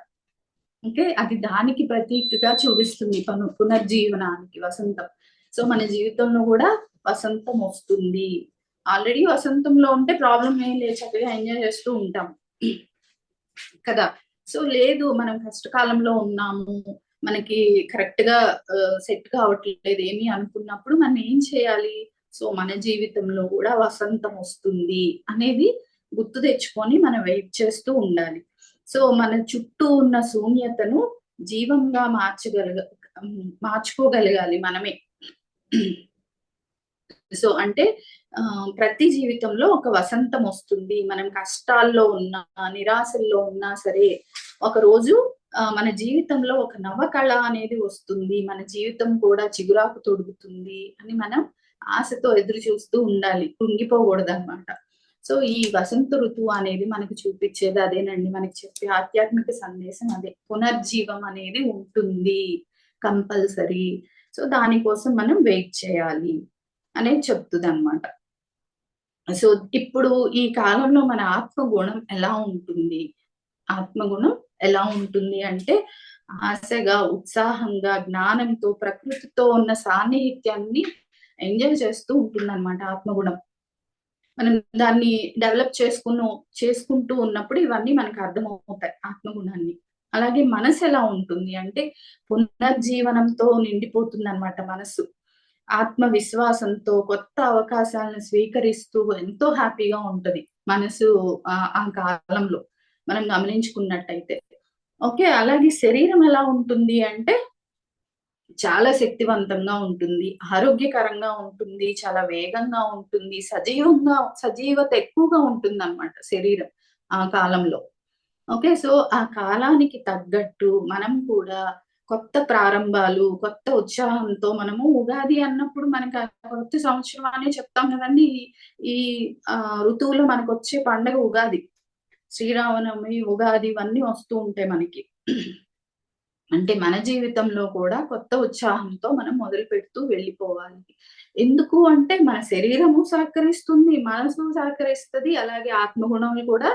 ఓకే. అది దానికి ప్రతీకగా చూపిస్తుంది పునర్జీవనానికి వసంతం. సో మన జీవితంలో గూడా వసంతం వస్తుంది. ఆల్రెడీ వసంతంలో ఉంటే ప్రాబ్లమ్ ఏం లేదు. చక్కగా ఎంజాయ్ చేస్తూ ఉంటాం. కదా! సో లేదు, మనం కష్టకాలంలో ఉన్నాము. మనకి కరెక్ట్‌గా సెట్ కావట్లేదు ఏమి అనుకున్నప్పుడు మనం ఏం చేయాలి? సో మన జీవితంలో గూడా వసంతం వస్తుంది అనేది గుర్తు తెచ్చుకొని మనం వెయిట్ చేస్తూ ఉండాలి. సో మన చుట్టూ ఉన్న శూన్యతను జీవంగా మార్చుకోగలగాలి మనమే. సో అంటే ప్రతి జీవితంలో ఒక వసంతం వస్తుంది. మనం కష్టాల్లో ఉన్నా, నిరాశల్లో ఉన్నా సరే, ఒకరోజు మన జీవితంలో ఒక నవకళ అనేది వస్తుంది. మన జీవితం కూడా చిగురాకు తొడుగుతుంది అని మనం ఆశతో ఎదురు చూస్తూ ఉండాలి. కృంగిపోకూడదనమాట. సో ఈ వసంత ఋతువు అనేది మనకు చూపిచ్చేది అదేనండి. మనకి చెప్పే ఆధ్యాత్మిక సందేశం అదే. పునర్జీవం అనేది ఉంటుంది కంపల్సరీ. సో దానికోసం మనం వెయిట్ చేయాలి అనేది చెప్తదనమాట. సో ఇప్పుడు ఈ కాలంలో మన ఆత్మగుణం ఎలా ఉంటుంది? ఆత్మగుణం ఎలా ఉంటుంది అంటే, ఆశగా, ఉత్సాహంగా, జ్ఞానంతో, ప్రకృతితో ఉన్న సాన్నిహిత్యాన్ని ఎంజాయ్ చేస్తూ ఉంటుందన్నమాట ఆత్మగుణం. మనం దాన్ని డెవలప్ చేసుకుంటూ ఉన్నప్పుడు ఇవన్నీ మనకు అర్థమవుతాయి ఆత్మగుణాన్ని. అలాగే మనసు ఎలా ఉంటుంది అంటే, పునర్జీవనంతో నిండిపోతుందన్నమాట మనసు. ఆత్మవిశ్వాసంతో కొత్త అవకాశాలను స్వీకరిస్తూ ఎంతో హ్యాపీగా ఉంటది మనసు ఆ కాలంలో మనం గమనించుకున్నట్టయితే. ఓకే. అలాగే శరీరం ఎలా ఉంటుంది అంటే, చాలా శక్తివంతంగా ఉంటుంది, ఆరోగ్యకరంగా ఉంటుంది, చాలా వేగంగా ఉంటుంది, సజీవత ఎక్కువగా ఉంటుందన్నమాట శరీరం ఆ కాలంలో. ఓకే. సో ఆ కాలానికి తగ్గట్టు మనం కూడా కొత్త ప్రారంభాలు, కొత్త ఉత్సాహంతో మనము ఉగాది అన్నప్పుడు మనకు ఆ కొత్త సంవత్సరం అనే చెప్తాం కదండీ! ఈ ఋతువులో మనకొచ్చే పండగ ఉగాది. శ్రీరామనవమి, ఉగాది ఇవన్నీ వస్తూ ఉంటాయి మనకి. అంటే మన జీవితంలో కూడా కొత్త ఉత్సాహంతో మనం మొదలుపెడుతూ వెళ్ళిపోవాలి. ఎందుకు అంటే మన శరీరము సహకరిస్తుంది, మనసు సహకరిస్తది, అలాగే ఆత్మగుణాలు కూడా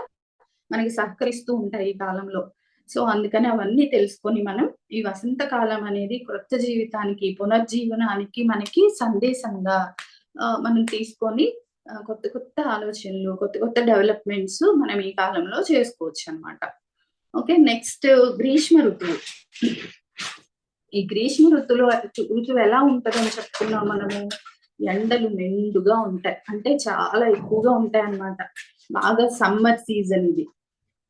మనకి సహకరిస్తూ ఉంటాయి ఈ కాలంలో. సో అందుకని అవన్నీ తెలుసుకొని మనం ఈ వసంతకాలం అనేది కొత్త జీవితానికి, పునర్జీవనానికి మనకి సందేశంగా మనం తీసుకొని కొత్త కొత్త ఆలోచనలు, కొత్త కొత్త డెవలప్‌మెంట్స్ మనం ఈ కాలంలో చేసుకోవచ్చనమాట. ఓకే. నెక్స్ట్ గ్రీష్మ ఋతువు. ఈ గ్రీష్మ ఋతువు ఎలా ఉంటదని చెప్పుకున్నాం మనము. ఎండలు మెండుగా ఉంటాయి. అంటే చాలా ఎక్కువగా ఉంటాయన్నమాట. బాగా సమ్మర్ సీజన్ ఇది.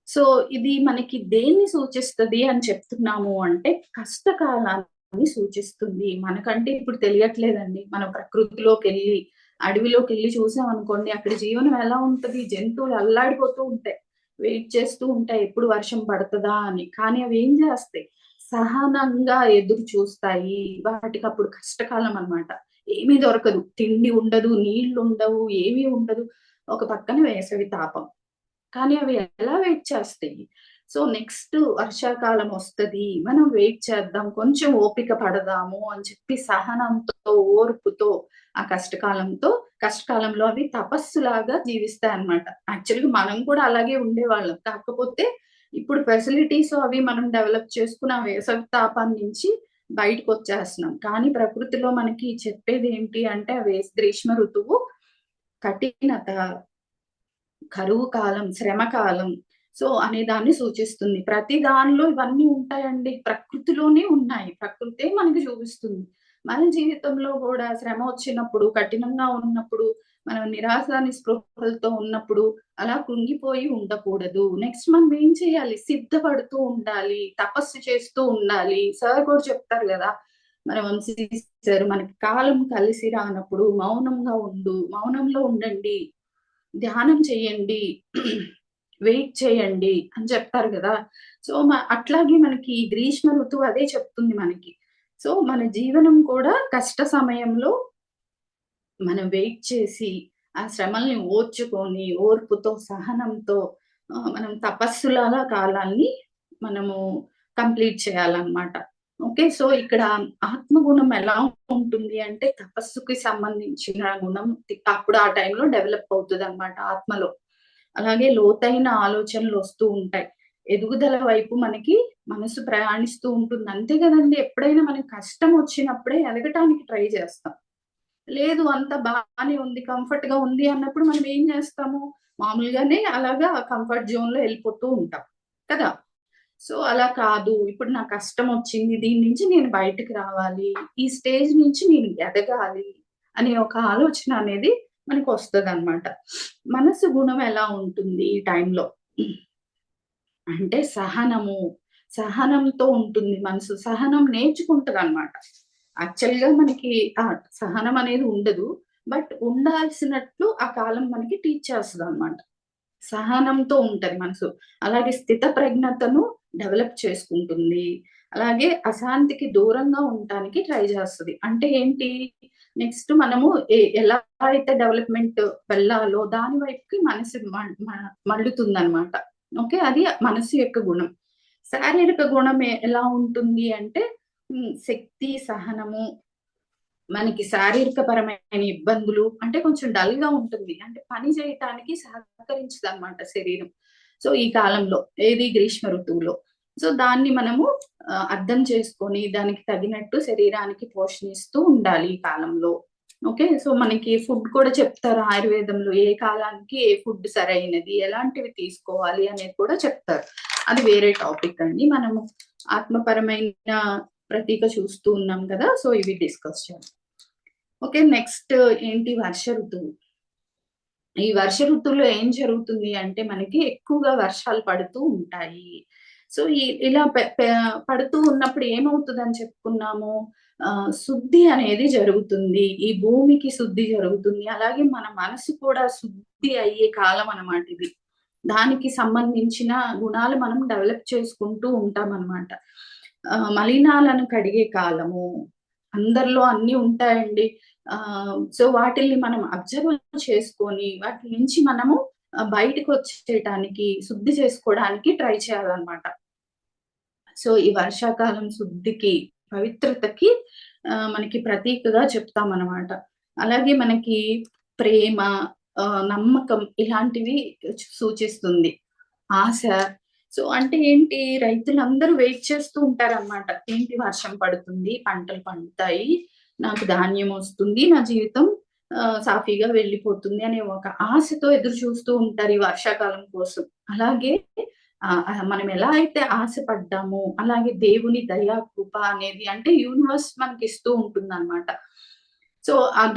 సో ఇది మనకి దేన్ని సూచిస్తది అని చెప్తున్నాము అంటే, కష్టకాలాన్ని సూచిస్తుంది. మనకంటే ఇప్పుడు తెలియట్లేదండి. మనం ప్రకృతిలోకెళ్ళి, అడవిలోకెళ్ళి చూసామనుకోండి, అక్కడ జీవనం ఎలా ఉంటది? జంతువులు అల్లాడిపోతూ ఉంటాయి. వెయిట్ చేస్తూ ఉంటాయి ఎప్పుడు వర్షం పడతదా అని. కానీ అవేం చేస్తాయి? సహనంగా ఎదురు చూస్తాయి. వాటికప్పుడు కష్టకాలం అన్నమాట. ఏమీ దొరకదు. తిండి ఉండదు, నీళ్లుండవు, ఏమీ ఉండదు. ఒక పక్కన వేసవి తాపం. కానీ అవి ఎలా వెయిట్ చేస్తాయి? సో నెక్స్ట్ వర్షాకాలం వస్తది. మనం వెయిట్ చేద్దాం. కొంచెం ఓపిక పడదాము అని చెప్పి సహనంతో, ఓర్పుతో ఆ కష్టకాలంతో కష్టకాలంలో అవి తపస్సులాగా జీవిస్తాయి అన్నమాట. యాక్చువల్‌గా మనం కూడా అలాగే ఉండేవాళ్ళం. కాకపోతే ఇప్పుడు ఫెసిలిటీస్ అవి మనం డెవలప్ చేసుకుని ఆ వేసవి తాపాన్ని నుంచి బయటకొచ్చేస్తున్నాం. కానీ ప్రకృతిలో మనకి చెప్పేది ఏంటి అంటే గ్రీష్మ ఋతువు కఠినత, కరువు కాలం, శ్రమ కాలం. అనే దాన్ని సూచిస్తుంది. ప్రతి దానిలో ఇవన్నీ ఉంటాయండి. ప్రకృతిలోనే ఉన్నాయి. ప్రకృతే మనకి చూపిస్తుంది. మన జీవితంలో గూడా శ్రమ వచ్చినప్పుడు, కఠినంగా ఉన్నప్పుడు, మనం నిరాశ, నిస్పృహలతో ఉన్నప్పుడు అలా కృంగిపోయి ఉండకూడదు. నెక్స్ట్ మనం ఏం చేయాలి? సిద్ధపడుతూ ఉండాలి. తపస్సు చేస్తూ ఉండాలి. సార్ కూడా చెప్తారు గదా! మన వంశీ సార్ మనకి కాలం కలిసి రానప్పుడు మౌనంగా ఉండు. మౌనంలో ఉండండి. ధ్యానం చేయండి. వెయిట్ చేయండి అని చెప్తారు గదా! అట్లాగే మనకి ఈ గ్రీష్మ ఋతువు అదే చెప్తుంది మనకి. మన జీవనం కూడా కష్ట సమయంలో మనం వెయిట్ చేసి, ఆ శ్రమల్ని ఓర్చుకొని, ఓర్పుతో, సహనంతో మనం తపస్సులాగా కాలాన్ని మనము కంప్లీట్ చేయాలన్నమాట. ఓకే. ఇక్కడ ఆత్మగుణం ఎలా ఉంటుంది అంటే, తపస్సుకి సంబంధించిన గుణం అప్పుడు ఆ టైంలో డెవలప్ అవుతదన్నమాట ఆత్మలో. అలాగే లోతైన ఆలోచనలొస్తూ ఉంటాయి. ఎదుగుదల వైపు మనకి మనసు ప్రయాణిస్తూ ఉంటుంది. అంతే గదండీ! ఎప్పుడైనా మనకి కష్టం వచ్చినప్పుడే ఎదగటానికి ట్రై చేస్తాం. లేదు అంతా బానే ఉంది, కంఫర్ట్‌గా ఉంది అన్నప్పుడు మనం ఏం జేస్తాము? మామూలుగానే అలాగా కంఫర్ట్ జోన్‌లో ఎళ్ళిపోతూ ఉంటాం. కదా! అలా కాదు. ఇప్పుడు నాకు కష్టమొచ్చింది. దీని నుంచి నేను బయటకి రావాలి. ఈ స్టేజ్ నుంచి నేను ఎదగాలి అనే ఒక ఆలోచన అనేది మనకొస్తదనమాట. మనసు గుణం ఎలా ఉంటుంది ఈ టైంలో? అంటే సహనంతో ఉంటుంది మనసు. సహనం నేర్చుకుంటదనమాట. యాక్చువల్‌గా మనకి సహనం అనేది ఉండదు. బట్ ఉండాల్సినట్లు ఆ కాలం మనకి టీచ్ చేస్తదనమాట. సహనంతో ఉంటది మనసు. అలాగే స్థిత ప్రజ్ఞతను డెవలప్ చేసుకుంటుంది. అలాగే అశాంతికి దూరంగా ఉండటానికి ట్రై చేస్తది. అంటే ఏంటి? నెక్స్ట్ మనము ఎలా అయితే డెవలప్‌మెంట్ వెళ్ళాలో దాని వైపుకి మనసు మళ్ళుతుందనమాట. ఓకే. అది మనసు యొక్క గుణం. శారీరక గుణం ఎలా ఉంటుంది అంటే శక్తి, సహనము, మనకి శారీరక పరమైన ఇబ్బందులు అంటే కొంచెం డల్‌గా ఉంటుంది. అంటే పని చేయటానికి సహకరించదనమాట శరీరం. ఈ కాలంలో ఏది గ్రీష్మ ఋతువులో. దాన్ని మనము అర్థం చేసుకొని దానికి తగినట్టు శరీరానికి పోషణిస్తూ ఉండాలి ఈ కాలంలో. ఓకే. మనకి ఫుడ్ కూడా చెప్తారు ఆయుర్వేదంలో. ఏ కాలానికి ఏ ఫుడ్ సరైనది, ఎలాంటివి తీసుకోవాలి అనేది కూడా చెప్తారు. అది వేరే టాపిక్ అండి. మనము ఆత్మపరమైన ప్రతీక చూస్తూ ఉన్నాం కదా! ఇవి డిస్కస్ చేద్దాం. ఓకే. నెక్స్ట్ ఏంటి వర్ష ఋతువు. ఈ వర్ష ఋతువులో ఏం జరుగుతుంది అంటే మనకి ఎక్కువగా వర్షాలు పడుతూ ఉంటాయి. ఇలా పడుతూ ఉన్నప్పుడు ఏమవుతదని చెప్పుకున్నాము? శుద్ధి అనేది జరుగుతుంది. ఈ భూమికి శుద్ధి జరుగుతుంది. అలాగే మన మనసు కూడా శుద్ధి అయ్యే కాలం అన్నమాట ఇది. దానికి సంబంధించిన గుణాలు మనం డెవలప్ చేసుకుంటూ ఉంటామన్నమాట. మలినాలను కడిగే కాలము. అందరిలో అన్నీ ఉంటాయండి. వాటిల్ని మనం అబ్జర్వ్ చేసుకొని వాటి నుంచి మనము బయటకొచ్చేయటానికి, శుద్ధి చేసుకోవడానికి ట్రై చేయాలన్నమాట. ఈ వర్షాకాలం శుద్ధికి, పవిత్రతకి మనకి ప్రతీకగా చెప్తామనమాట. అలాగే మనకి ప్రేమ, నమ్మకం ఇలాంటివి సూచిస్తుంది. ఆశ. అంటే ఏంటి? రైతులందరూ వెయిట్ చేస్తూ ఉంటారనమాట. ఏంటి వర్షం పడుతుంది, పంటలు పండుతాయి, నాకు ధాన్యమొస్తుంది, నా జీవితం సాఫీగా వెళ్ళిపోతుంది అనే ఒక ఆశతో ఎదురు చూస్తూ ఉంటారు ఈ వర్షాకాలం కోసం. అలాగే మనం ఎలా అయితే ఆశపడ్డామో, అలాగే దేవుని దయ, కృప అనేది అంటే యూనివర్స్ మనకిస్తూ ఉంటుందనమాట.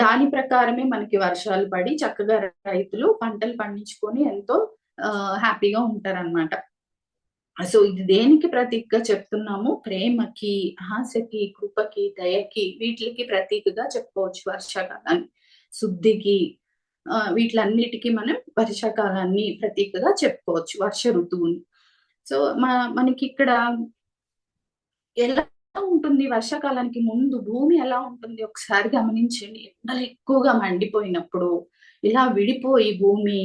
దాని ప్రకారమే మనకి వర్షాలు పడి చక్కగా రైతులు పంటలు పండించుకొని ఎంతో హ్యాపీగా ఉంటారనమాట. ఇది దేనికి ప్రతీకగా చెప్తున్నాము? ప్రేమకి, ఆశకి, కృపకి, దయకి వీటిలికి ప్రతీకగా చెప్పుకోవచ్చు వర్షాకాలాన్ని. శుద్ధికి వీటిలన్నిటికి మనం వర్షాకాలాన్ని ప్రతీకగా చెప్పుకోవచ్చు వర్ష ఋతువుని. సో, మనకిక్కడ ఎలా ఉంటుంది వర్షాకాలానికి ముందు భూమి ఎలా ఉంటుంది ఒకసారి గమనించండి. ఎండలు ఎక్కువగా మండిపోయినప్పుడు, ఇలా విడిపోయి భూమి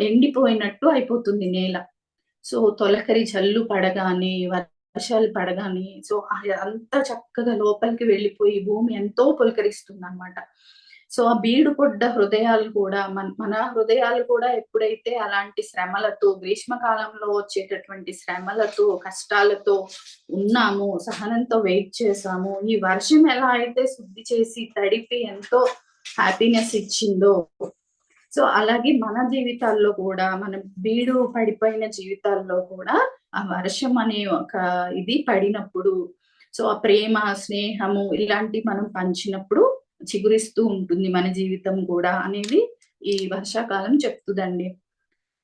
ఎండిపోయినట్టు అయిపోతుంది నేల. తొలకరి జల్లు పడగానే వర్షాలు పడగానే సో అంతా చక్కగా లోపలికి వెళ్ళిపోయి భూమి ఎంతో పులకరిస్తుందనమాట. సో ఆ బీడుపడ్డ హృదయాలు కూడా మన హృదయాలు కూడా ఎప్పుడైతే అలాంటి శ్రమలతో గ్రీష్మకాలంలో వచ్చేటటువంటి శ్రమలతో, కష్టాలతో ఉన్నామో, సహనంతో వెయిట్ చేసామో, ఈ వర్షం ఎలా అయితే శుద్ధి చేసి తడిపి ఎంతో హ్యాపీనెస్ ఇచ్చిందో, సో అలాగే మన జీవితాల్లో కూడా మన బీడు పడిపోయిన జీవితాల్లో కూడా ఆ వర్షం అనే ఒక ఇది పడినప్పుడు సో ఆ ప్రేమ, స్నేహము ఇలాంటివి మనం పంచినప్పుడు చిగురిస్తూ ఉంటుంది మన జీవితం కూడా అనేది ఈ వర్షాకాలం చెప్తుందండి.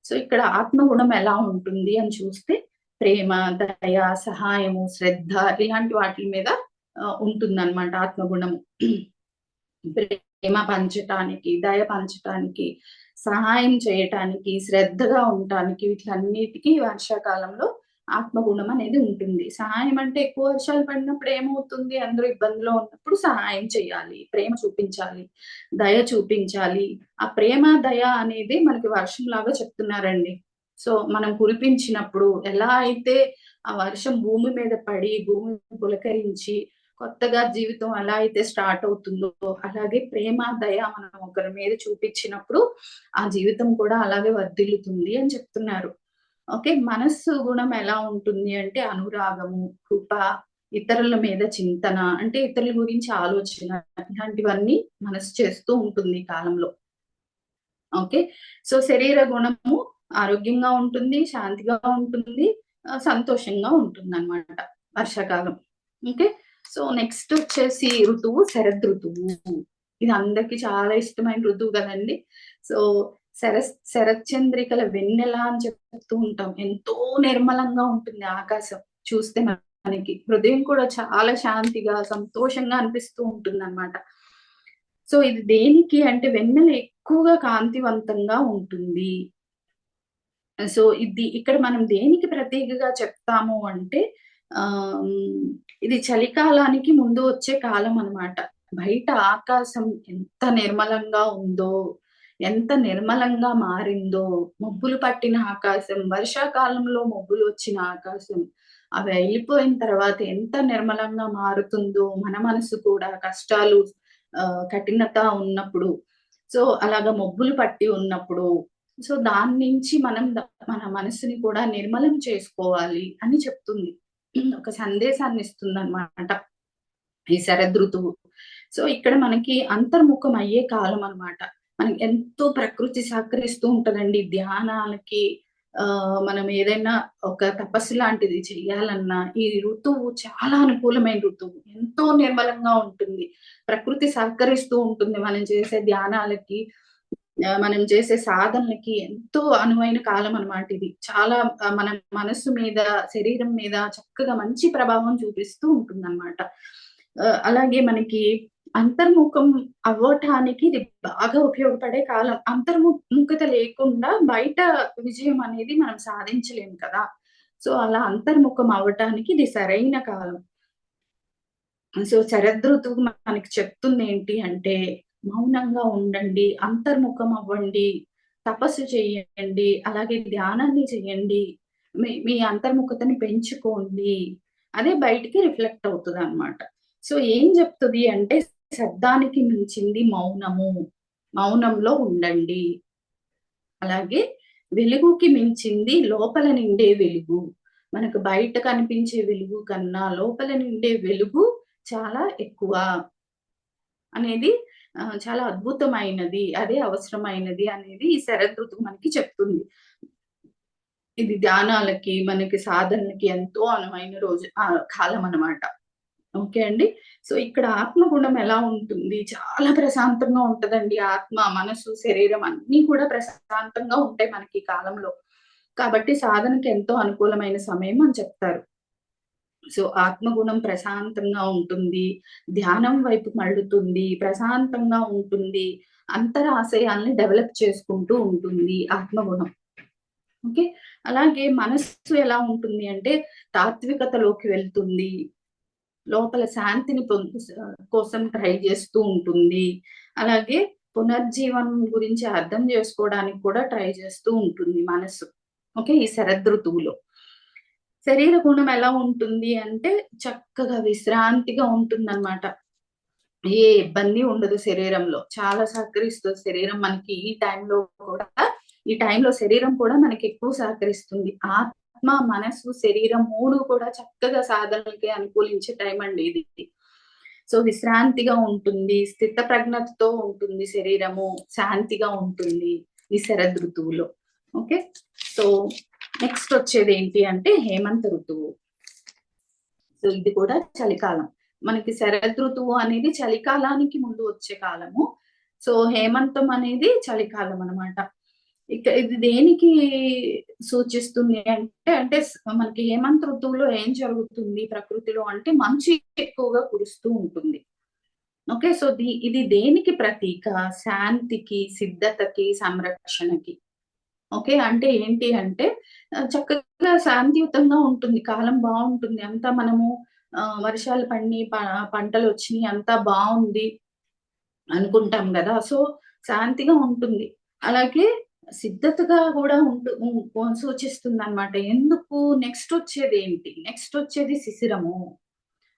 సో ఇక్కడ ఆత్మగుణం ఎలా ఉంటుంది అని చూస్తే ప్రేమ, దయ, సహాయము, శ్రద్ధ ఇలాంటి వాటి మీద ఉంటుందన్నమాట ఆత్మగుణము. ప్రేమ పంచటానికి, దయ పంచటానికి, సహాయం చేయటానికి, శ్రద్ధగా ఉండటానికి వీటన్నిటికీ వర్షాకాలంలో ఆత్మగుణం అనేది ఉంటుంది. సహాయం అంటే ఎక్కువ వర్షాలు పడినప్పుడు ఏమవుతుంది, అందరూ ఇబ్బందిలో ఉన్నప్పుడు సహాయం చేయాలి, ప్రేమ చూపించాలి, దయ చూపించాలి. ఆ ప్రేమ, దయ అనేది మనకి వర్షం లాగా చెప్తున్నారండి. సో మనం కురిపించినప్పుడు ఎలా అయితే ఆ వర్షం భూమి మీద పడి భూమి పులకరించి కొత్తగా జీవితం ఎలా అయితే స్టార్ట్ అవుతుందో అలాగే ప్రేమ, దయ మనం ఒకరి మీద చూపించినప్పుడు ఆ జీవితం కూడా అలాగే వర్ధిల్లుతుంది అని చెప్తున్నారు. ఓకే, మనస్సు గుణం ఎలా ఉంటుంది అంటే అనురాగము, కృప, ఇతరుల మీద చింతన అంటే ఇతరుల గురించి ఆలోచన ఇలాంటివన్నీ మనసు చేస్తూ ఉంటుంది ఈ కాలంలో. ఓకే, సో శరీర గుణము ఆరోగ్యంగా ఉంటుంది, శాంతిగా ఉంటుంది, సంతోషంగా ఉంటుంది అన్నమాట వర్షాకాలం. ఓకే, సో నెక్స్ట్ వచ్చేసి ఋతువు శరద్ ఋతువు. ఇది అందరికి చాలా ఇష్టమైన ఋతువు కదండి. సో శరచంద్రికల వెన్నెల అని చెప్తూ ఉంటాం. ఎంతో నిర్మలంగా ఉంటుంది ఆకాశం చూస్తే మనకి హృదయం కూడా చాలా శాంతిగా, సంతోషంగా అనిపిస్తూ ఉంటుంది అన్నమాట. సో ఇది దేనికి అంటే వెన్నెల ఎక్కువగా కాంతివంతంగా ఉంటుంది. సో ఇది ఇక్కడ మనం దేనికి ప్రతీకగా చెప్తాము అంటే ఇది చలికాలానికి ముందు వచ్చే కాలం అన్నమాట. బయట ఆకాశం ఎంత నిర్మలంగా ఉందో, ఎంత నిర్మలంగా మారిందో, మబ్బులు పట్టిన ఆకాశం, వర్షాకాలంలో మబ్బులు వచ్చిన ఆకాశం, అవి వెళ్ళిపోయిన తర్వాత ఎంత నిర్మలంగా మారుతుందో మన మనసు కూడా కష్టాలు, కఠినత ఉన్నప్పుడు, సో అలాగా మబ్బులు పట్టి ఉన్నప్పుడు, సో దాని నుంచి మనం మన మనసుని కూడా నిర్మలం చేసుకోవాలి అని చెప్తుంది. ఒక సందేశాన్ని ఇస్తుందన్నమాట ఈ శరదృతువు. సో ఇక్కడ మనకి అంతర్ముఖం అయ్యే కాలం అన్నమాట. మనకి ఎంతో ప్రకృతి సహకరిస్తూ ఉంటదండి ధ్యానాలకి. మనం ఏదైనా ఒక తపస్సు లాంటిది చెయ్యాలన్నా ఈ ఋతువు చాలా అనుకూలమైన ఋతువు. ఎంతో నిర్మలంగా ఉంటుంది. ప్రకృతి సహకరిస్తూ ఉంటుంది మనం చేసే ధ్యానాలకి, మనం చేసే సాధనలకి ఎంతో అనువైన కాలం అన్నమాట ఇది. చాలా మన మనస్సు మీద, శరీరం మీద చక్కగా మంచి ప్రభావం చూపిస్తూ ఉంటుందన్నమాట. అలాగే మనకి అంతర్ముఖం అవ్వటానికి ఇది బాగా ఉపయోగపడే కాలం. అంతర్ముఖత లేకుండా బయట విజయం అనేది మనం సాధించలేము కదా! సో అలా అంతర్ముఖం అవ్వటానికి ఇది సరైన కాలం. సో శరదృతువు మనకి చెప్తుంది ఏంటి అంటే మౌనంగా ఉండండి, అంతర్ముఖం అవ్వండి, తపస్సు చేయండి, అలాగే ధ్యానాన్ని చేయండి, మీ అంతర్ముఖతని పెంచుకోండి. అదే బయటికి రిఫ్లెక్ట్ అవుతదన్నమాట. సో ఏం చెప్తుంది అంటే శబ్దానికి మించింది మౌనము, మౌనంలో ఉండండి. అలాగే వెలుగుకి మించింది లోపల నిండే వెలుగు. మనకు బయట కనిపించే వెలుగు కన్నా లోపల నిండే వెలుగు చాలా ఎక్కువ అనేది చాలా అద్భుతమైనది, అదే అవసరమైనది అనేది ఈ శరదృతువు మనకి చెప్తుంది. ఇది ధ్యానాలకి, మనకి సాధనలకి ఎంతో అనువైన రోజు కాలం అన్నమాట. ఓకే అండి. సో ఇక్కడ ఆత్మగుణం ఎలా ఉంటుంది? చాలా ప్రశాంతంగా ఉంటదండి. ఆత్మ, మనసు, శరీరం అన్నీ కూడా ప్రశాంతంగా ఉంటాయి మనకి ఈ కాలంలో. కాబట్టి సాధనకి ఎంతో అనుకూలమైన సమయం అని చెప్తారు. సో ఆత్మగుణం ప్రశాంతంగా ఉంటుంది, ధ్యానం వైపు మళ్ళుతుంది, ప్రశాంతంగా ఉంటుంది, అంతరాశయాల్ని డెవలప్ చేసుకుంటూ ఉంటుంది ఆత్మగుణం. ఓకే, అలాగే మనస్సు ఎలా ఉంటుంది అంటే తాత్వికతలోకి వెళ్తుంది, లోపల శాంతిని కోసం ట్రై చేస్తూ ఉంటుంది, అలాగే పునర్జీవనం గురించి అర్థం చేసుకోవడానికి కూడా ట్రై చేస్తూ ఉంటుంది మనస్సు. ఓకే, ఈ శరదృతువులో. శరీర గుణం ఎలా ఉంటుంది అంటే చక్కగా విశ్రాంతిగా ఉంటుందన్నమాట. ఏ ఇబ్బంది ఉండదు శరీరంలో. చాలా సహకరిస్తది శరీరం మనకి ఈ టైంలో కూడా. ఈ టైంలో శరీరం కూడా మనకెక్కువ సహకరిస్తుంది. ఆత్మ, మనసు, శరీరం 3 కూడా చక్కగా సాధనలకి అనుకూలించే టైమండి ఇది. సో, విశ్రాంతిగా ఉంటుంది. స్థిత ప్రజ్ఞతతో ఉంటుంది శరీరము. శాంతిగా ఉంటుంది ఈ శరదృతువులో. ఓకే. సో, నెక్స్ట్ వచ్చేదేంటి అంటే హేమంత ఋతువు. సో, ఇది కూడా చలికాలం. మనకి శరదృతువు అనేది చలికాలానికి ముందు వచ్చే కాలము. సో, హేమంతం అనేది చలికాలం అన్నమాట. ఇక ఇది దేనికి సూచిస్తుంది అంటే మనకి హేమంత ఋతువులో ఏం జరుగుతుంది ప్రకృతిలో అంటే మంచు ఎక్కువగా కురుస్తూ ఉంటుంది. ఓకే. సో, ఇది దేనికి ప్రతీక? శాంతికి, సిద్ధతకి, సంరక్షణకి. ఓకే. అంటే ఏంటి అంటే చక్కగా శాంతియుతంగా ఉంటుంది. కాలం బావుంటుంది. అంతా మనము వర్షాలు పడినియి, పంటలొచ్చినియి, అంతా బావుంది అనుకుంటాం గదా! సో, శాంతిగా ఉంటుంది. అలాగే సిద్ధతగా గూడా సూచిస్తుందనమాట. ఎందుకు? నెక్స్ట్ వచ్చేదేంటి? నెక్స్ట్ వచ్చేది శిశిరము.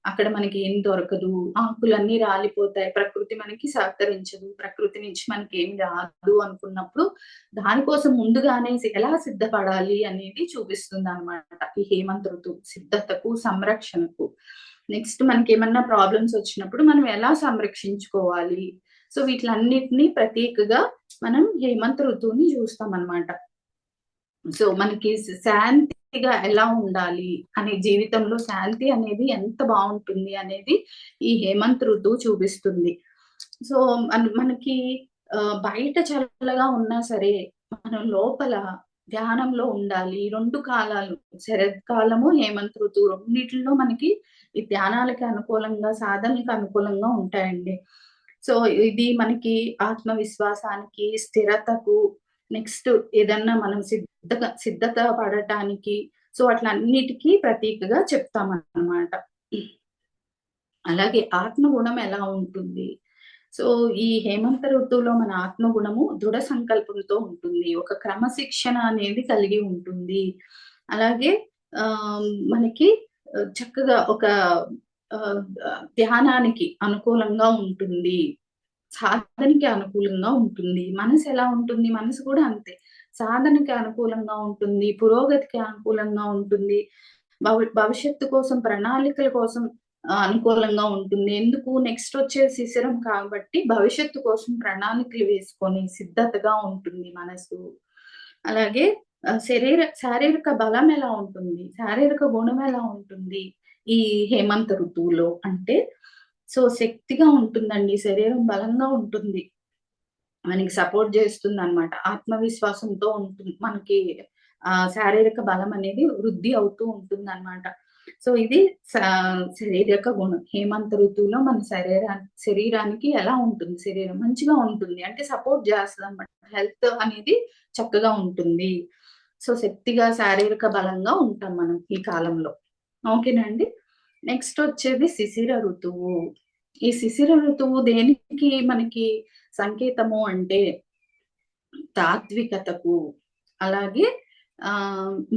అక్కడ మనకి ఏం దొరకదు. ఆకులన్నీ రాలిపోతాయి. ప్రకృతి మనకి సహకరించదు. ప్రకృతి నుంచి మనకేమి రాదు అనుకున్నప్పుడు, దానికోసం ముందుగానే ఎలా సిద్ధపడాలి అనేది చూపిస్తుందనమాట. ఈ హేమంత ఋతువు. సిద్ధతకు, సంరక్షణకు. నెక్స్ట్ మనకేమన్నా ప్రాబ్లమ్స్ వచ్చినప్పుడు మనం ఎలా సంరక్షించుకోవాలి. సో, వీటిలన్నిటిని ప్రతీకగా మనం హేమంత ఋతువుని చూస్తామనమాట. సో, మనకి శాంతిగా ఎలా ఉండాలి అనే జీవితంలో శాంతి అనేది ఎంత బావుంటుంది అనేది ఈ హేమంత్ ఋతువు చూపిస్తుంది. సో, మనకి బయట చల్లగా ఉన్నా సరే, మనం లోపల ధ్యానంలో ఉండాలి. ఈ 2 కాలాలు శరత్కాలము, హేమంత్ ఋతువు రెండిట్లో మనకి ఈ ధ్యానాలకి అనుకూలంగా, సాధనలకి అనుకూలంగా ఉంటాయండి. సో, ఇది మనకి ఆత్మవిశ్వాసానికి, స్థిరతకు నెక్స్ట్ ఏదన్నా మనం సిద్ధత పడటానికి సో, అట్లన్నిటికి ప్రతీకగా చెప్తామన్నమాట. అలాగే ఆత్మగుణం ఎలా ఉంటుంది? సో, ఈ హేమంత ఋతువులో మన ఆత్మగుణము దృఢ సంకల్పంతో ఉంటుంది. ఒక క్రమశిక్షణ అనేది కలిగి ఉంటుంది. అలాగే మనకి చక్కగా ఒక ఆహ్, ధ్యానానికి అనుకూలంగా ఉంటుంది. సాధనకి అనుకూలంగా ఉంటుంది. మనసెలా ఉంటుంది? మనసు కూడా అంతే. సాధనకి అనుకూలంగా ఉంటుంది. పురోగతికి అనుకూలంగా ఉంటుంది. భవిష్యత్తు కోసం, ప్రణాళికల కోసం అనుకూలంగా ఉంటుంది. ఎందుకు? నెక్స్ట్ వచ్చే శిశిరం కాబట్టి భవిష్యత్తు కోసం ప్రణాళికలు వేసుకొని సిద్ధతగా ఉంటుంది మనసు. అలాగే శారీరక బలం ఎలా ఉంటుంది? శారీరక గుణం ఎలా ఉంటుంది? ఈ హేమంత ఋతువులో అంటే సో, శక్తిగా ఉంటుందండి. శరీరం బలంగా ఉంటుంది. మనకి సపోర్ట్ జేస్తుందనమాట. ఆత్మవిశ్వాసంతో మనకి శారీరక బలం అనేది వృద్ధి అవుతూ ఉంటుందనమాట. సో, ఇది శా శారీరక గుణం. హేమంత ఋతువులో మన శరీరానికి ఎలా ఉంటుంది? శరీరం మంచిగా ఉంటుంది. అంటే సపోర్ట్ జేస్తదనమాట. హెల్త్ అనేది చక్కగా ఉంటుంది. సో, శక్తిగా, శారీరక బలంగా ఉంటాం మనం ఈ కాలంలో. ఓకేనా అండి? నెక్స్ట్ వచ్చేది శిశిర ఋతువు. ఈ శిశిర ఋతువు దేనికి మనకి సంకేతము అంటే తాత్వికతకు, అలాగే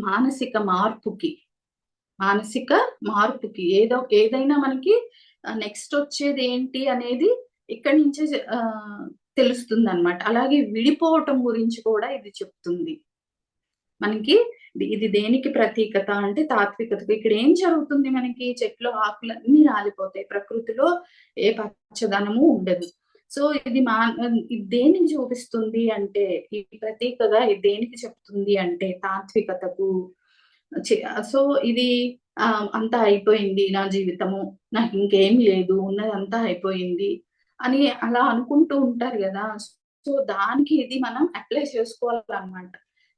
మానసిక మార్పుకి, మానసిక మార్పుకి ఏదైనా మనకి నెక్స్ట్ వచ్చేదేంటి అనేది ఇక్కడి నుంచే తెలుస్తుందనమాట. అలాగే విడిపోవటం గురించి కూడా ఇది చెప్తుంది. మనకి ఇది దేనికి ప్రతీకత అంటే తాత్వికతకు. ఇక్కడ ఏం జరుగుతుంది మనకి చెట్లు ఆకులన్నీ రాలిపోతాయి. ప్రకృతిలో ఏ పచ్చదనము ఉండదు. సో, ఇది దేనికి చూపిస్తుంది అంటే ఈ ప్రతీకగా ఇది దేనికి చెప్తుంది అంటే తాత్వికతకు. చె సో, ఇది అంతా అయిపోయింది నా జీవితము. నాకింకేం లేదు. ఉన్నదంతా అయిపోయింది అని అలా అనుకుంటూ ఉంటారు గదా! సో, దానికి ఇది మనం అప్లై చేసుకోవాలన్నమాట.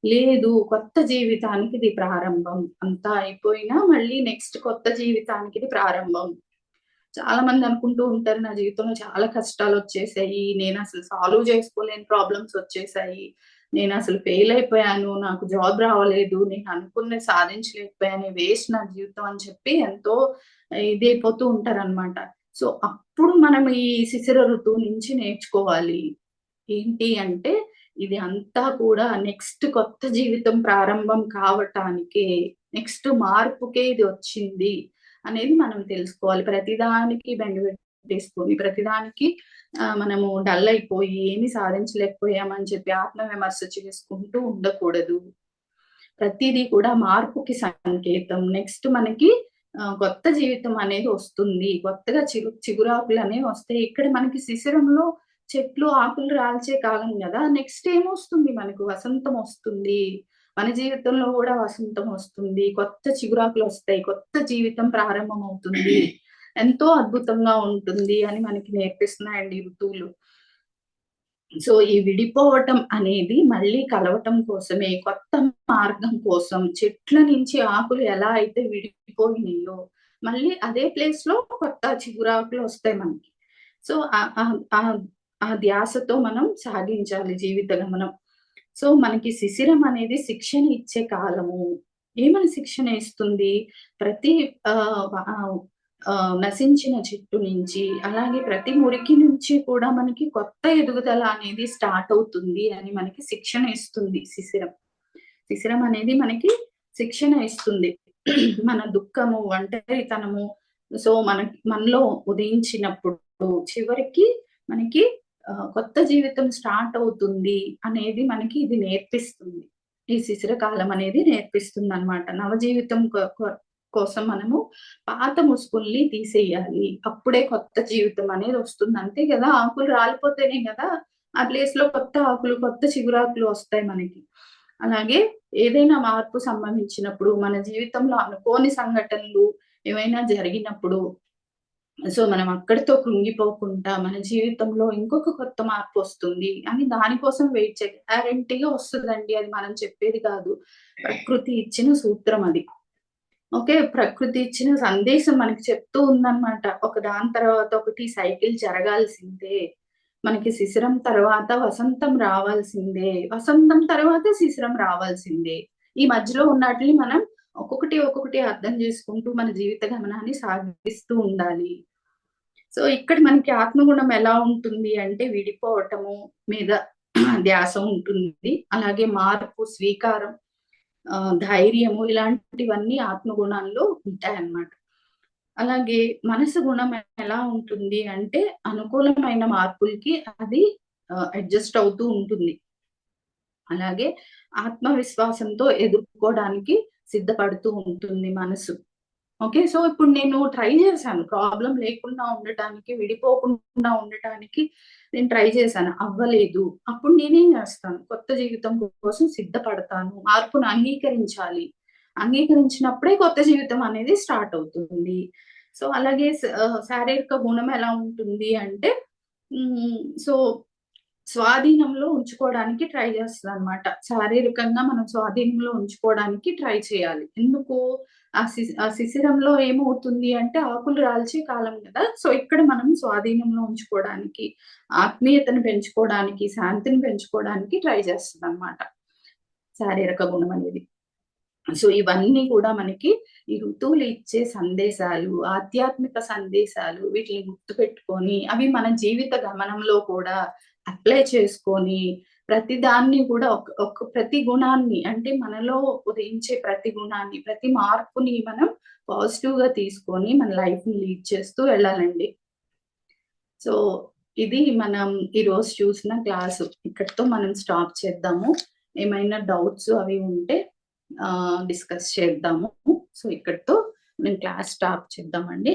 లేదు. కొత్త జీవితానికి ఇది ప్రారంభం. అంతా అయిపోయినా మళ్ళీ నెక్స్ట్ కొత్త జీవితానికి ఇది ప్రారంభం. చాలా మంది అనుకుంటూ ఉంటారు నా జీవితంలో చాలా కష్టాలొచ్చేసాయి. నేనసలు సాల్వ్ చేసుకోలేని ప్రాబ్లమ్స్ వచ్చేసాయి. నేనసలు ఫెయిల్ అయిపోయాను. నాకు జాబ్ రావలేదు. నేను అనుకున్నది సాధించలేకపోయాను. వేస్ట్ నా జీవితం అని చెప్పి ఎంతో ఇదైపోతూ ఉంటారనమాట. సో, అప్పుడు మనం ఈ శిశిర ఋతువు నుంచి నేర్చుకోవాలి. ఏంటి అంటే ఇది అంతా కూడా నెక్స్ట్ కొత్త జీవితం ప్రారంభం కావటానికే. నెక్స్ట్ మార్పుకే ఇది వచ్చింది అనేది మనం తెలుసుకోవాలి. ప్రతిదానికి బెంగ పెట్టేసుకొని, ప్రతిదానికి మనము డల్ అయిపోయి ఏమి సాధించలేకపోయామని చెప్పి ఆత్మవిమర్శ చేసుకుంటూ ఉండకూడదు. ప్రతిదీ కూడా మార్పుకి సంకేతం. నెక్స్ట్ మనకి కొత్త జీవితం అనేది వస్తుంది. కొత్తగా చిగురాకులు అనేవి వస్తాయి. ఇక్కడ మనకి శిశిరంలో చెట్లు ఆకులు రాల్చే కాలం గదా! నెక్స్ట్ ఏమొస్తుంది మనకు వసంతం వస్తుంది. మన జీవితంలో గూడా వసంతం వస్తుంది. కొత్త చిగురాకులొస్తాయి. కొత్త జీవితం ప్రారంభమవుతుంది. ఎంతో అద్భుతంగా ఉంటుంది అని మనకి నేర్పిస్తున్నాయండి ఋతువులు. సో, ఈ విడిపోవటం అనేది మళ్ళీ కలవటం కోసమే, కొత్త మార్గం కోసం చెట్ల నుంచి ఆకులు ఎలా అయితే విడిపోయినాయో, మళ్ళీ అదే ప్లేస్‌లో కొత్త చిగురాకులు వస్తాయి మనకి. సో, ఆ ధ్యాసతో మనం సాగించాలి జీవిత గమనం. సో, మనకి శిశిరం అనేది శిక్షణ ఇచ్చే కాలము. ఏమని శిక్షణ ఇస్తుంది? ప్రతి నశించిన చెట్టు నుంచి, అలాగే ప్రతి మురికి నుంచి కూడా మనకి కొత్త ఎదుగుదల అనేది స్టార్ట్ అవుతుంది అని మనకి శిక్షణ ఇస్తుంది శిశిరం. శిశిరం అనేది మనకి శిక్షణ ఇస్తుంది. మన దుఃఖము, ఒంటరితనము సో, మనలో ఉదయించినప్పుడు చివరికి మనకి కొత్త జీవితం స్టార్ట్ అవుతుంది అనేది మనకి ఇది నేర్పిస్తుంది. ఈ శిశిర కాలం అనేది నేర్పిస్తుందనమాట. నవజీవితం కోసం మనము పాత ముసుగుల్ని తీసేయాలి. అప్పుడే కొత్త జీవితం అనేది వస్తుంది. అంతే గదా! ఆకులు రాలిపోతేనే గదా! ఆ ప్లేస్‌లో కొత్త ఆకులు, కొత్త చిగురాకులు వస్తాయి మనకి. అలాగే ఏదైనా మార్పు సంభవించినప్పుడు, మన జీవితంలో అనుకోని సంఘటనలు ఏవైనా జరిగినప్పుడు, సో, మనం అక్కడితో కృంగిపోకుండా మన జీవితంలో ఇంకొక కొత్త మార్పొస్తుంది అని దానికోసం వెయిట్ గ్యారంటీగా వస్తదండి. అది మనం చెప్పేది కాదు. ప్రకృతి ఇచ్చిన సూత్రం అది. ఓకే. ప్రకృతి ఇచ్చిన సందేశం మనకి చెప్తూ ఉందన్నమాట. ఒక దాని తర్వాత ఒకటి సైకిల్ జరగాల్సిందే. మనకి శిశిరం తర్వాత వసంతం రావాల్సిందే. వసంతం తర్వాత శిశిరం రావాల్సిందే. ఈ మధ్యలో ఉన్నటిని మనం ఒక్కొక్కటి అర్థం చేసుకుంటూ మన జీవిత గమనాన్ని సాగిస్తూ ఉండాలి. సో, ఇక్కడ మనకి ఆత్మగుణం ఎలా ఉంటుంది అంటే విడిపోవటము మీద ధ్యాస ఉంటుంది. అలాగే మార్పు, స్వీకారం, ధైర్యము ఇలాంటివన్నీ ఆత్మగుణాల్లో ఉంటాయన్నమాట. అలాగే మనసు గుణం ఎలా ఉంటుంది అంటే అనుకూలమైన మార్పులకి అది అడ్జస్ట్ అవుతూ ఉంటుంది. అలాగే ఆత్మవిశ్వాసంతో ఎదుర్కోవడానికి సిద్ధపడుతూ ఉంటుంది మనసు. ఓకే. సో, ఇప్పుడు నేను ట్రై చేశాను. ప్రాబ్లమ్ లేకుండా ఉండటానికి, విడిపోకుండా ఉండటానికి నేను ట్రై చేశాను. అవ్వలేదు. అప్పుడు నేనేం చేస్తాను? కొత్త జీవితం కోసం సిద్ధపడతాను. మార్పును అంగీకరించాలి. అంగీకరించినప్పుడే కొత్త జీవితం అనేది స్టార్ట్ అవుతుంది. సో, అలాగే శారీరక గుణం ఎలా ఉంటుంది అంటే సో, స్వాధీనంలో ఉంచుకోవడానికి ట్రై చేస్తదనమాట. శారీరకంగా మనం స్వాధీనంలో ఉంచుకోవడానికి ట్రై చేయాలి. ఎందుకు? ఆ శిశిరంలో ఏమవుతుంది అంటే ఆకులు రాల్చే కాలం గదా! సో, ఇక్కడ మనం స్వాధీనంలో ఉంచుకోవడానికి, ఆత్మీయతను పెంచుకోవడానికి, శాంతిని పెంచుకోవడానికి ట్రై చేస్తదనమాట. శారీరక గుణం అనేది. సో, ఇవన్నీ కూడా మనకి ఈ ఋతువులు ఇచ్చే సందేశాలు, ఆధ్యాత్మిక సందేశాలు వీటిని గుర్తుపెట్టుకొని, అవి మన జీవిత గమనంలో కూడా అప్లై చేసుకొని, ప్రతి దాన్ని కూడా ప్రతి గుణాన్ని అంటే మనలో ఉదయించే ప్రతి గుణాన్ని, ప్రతి మార్పుని మనం పాజిటివ్‌గా తీసుకొని మన లైఫ్‌ని లీడ్ చేస్తూ వెళ్ళాలండి. సో, ఇది మనం ఈరోజు చూసిన క్లాసు. ఇక్కడితో మనం స్టాప్ చేద్దాము. ఏమైనా డౌట్స్ అవి ఉంటే డిస్కస్ చేద్దాము. సో, ఇక్కడితో నేను క్లాస్ స్టాప్ చేద్దామండి.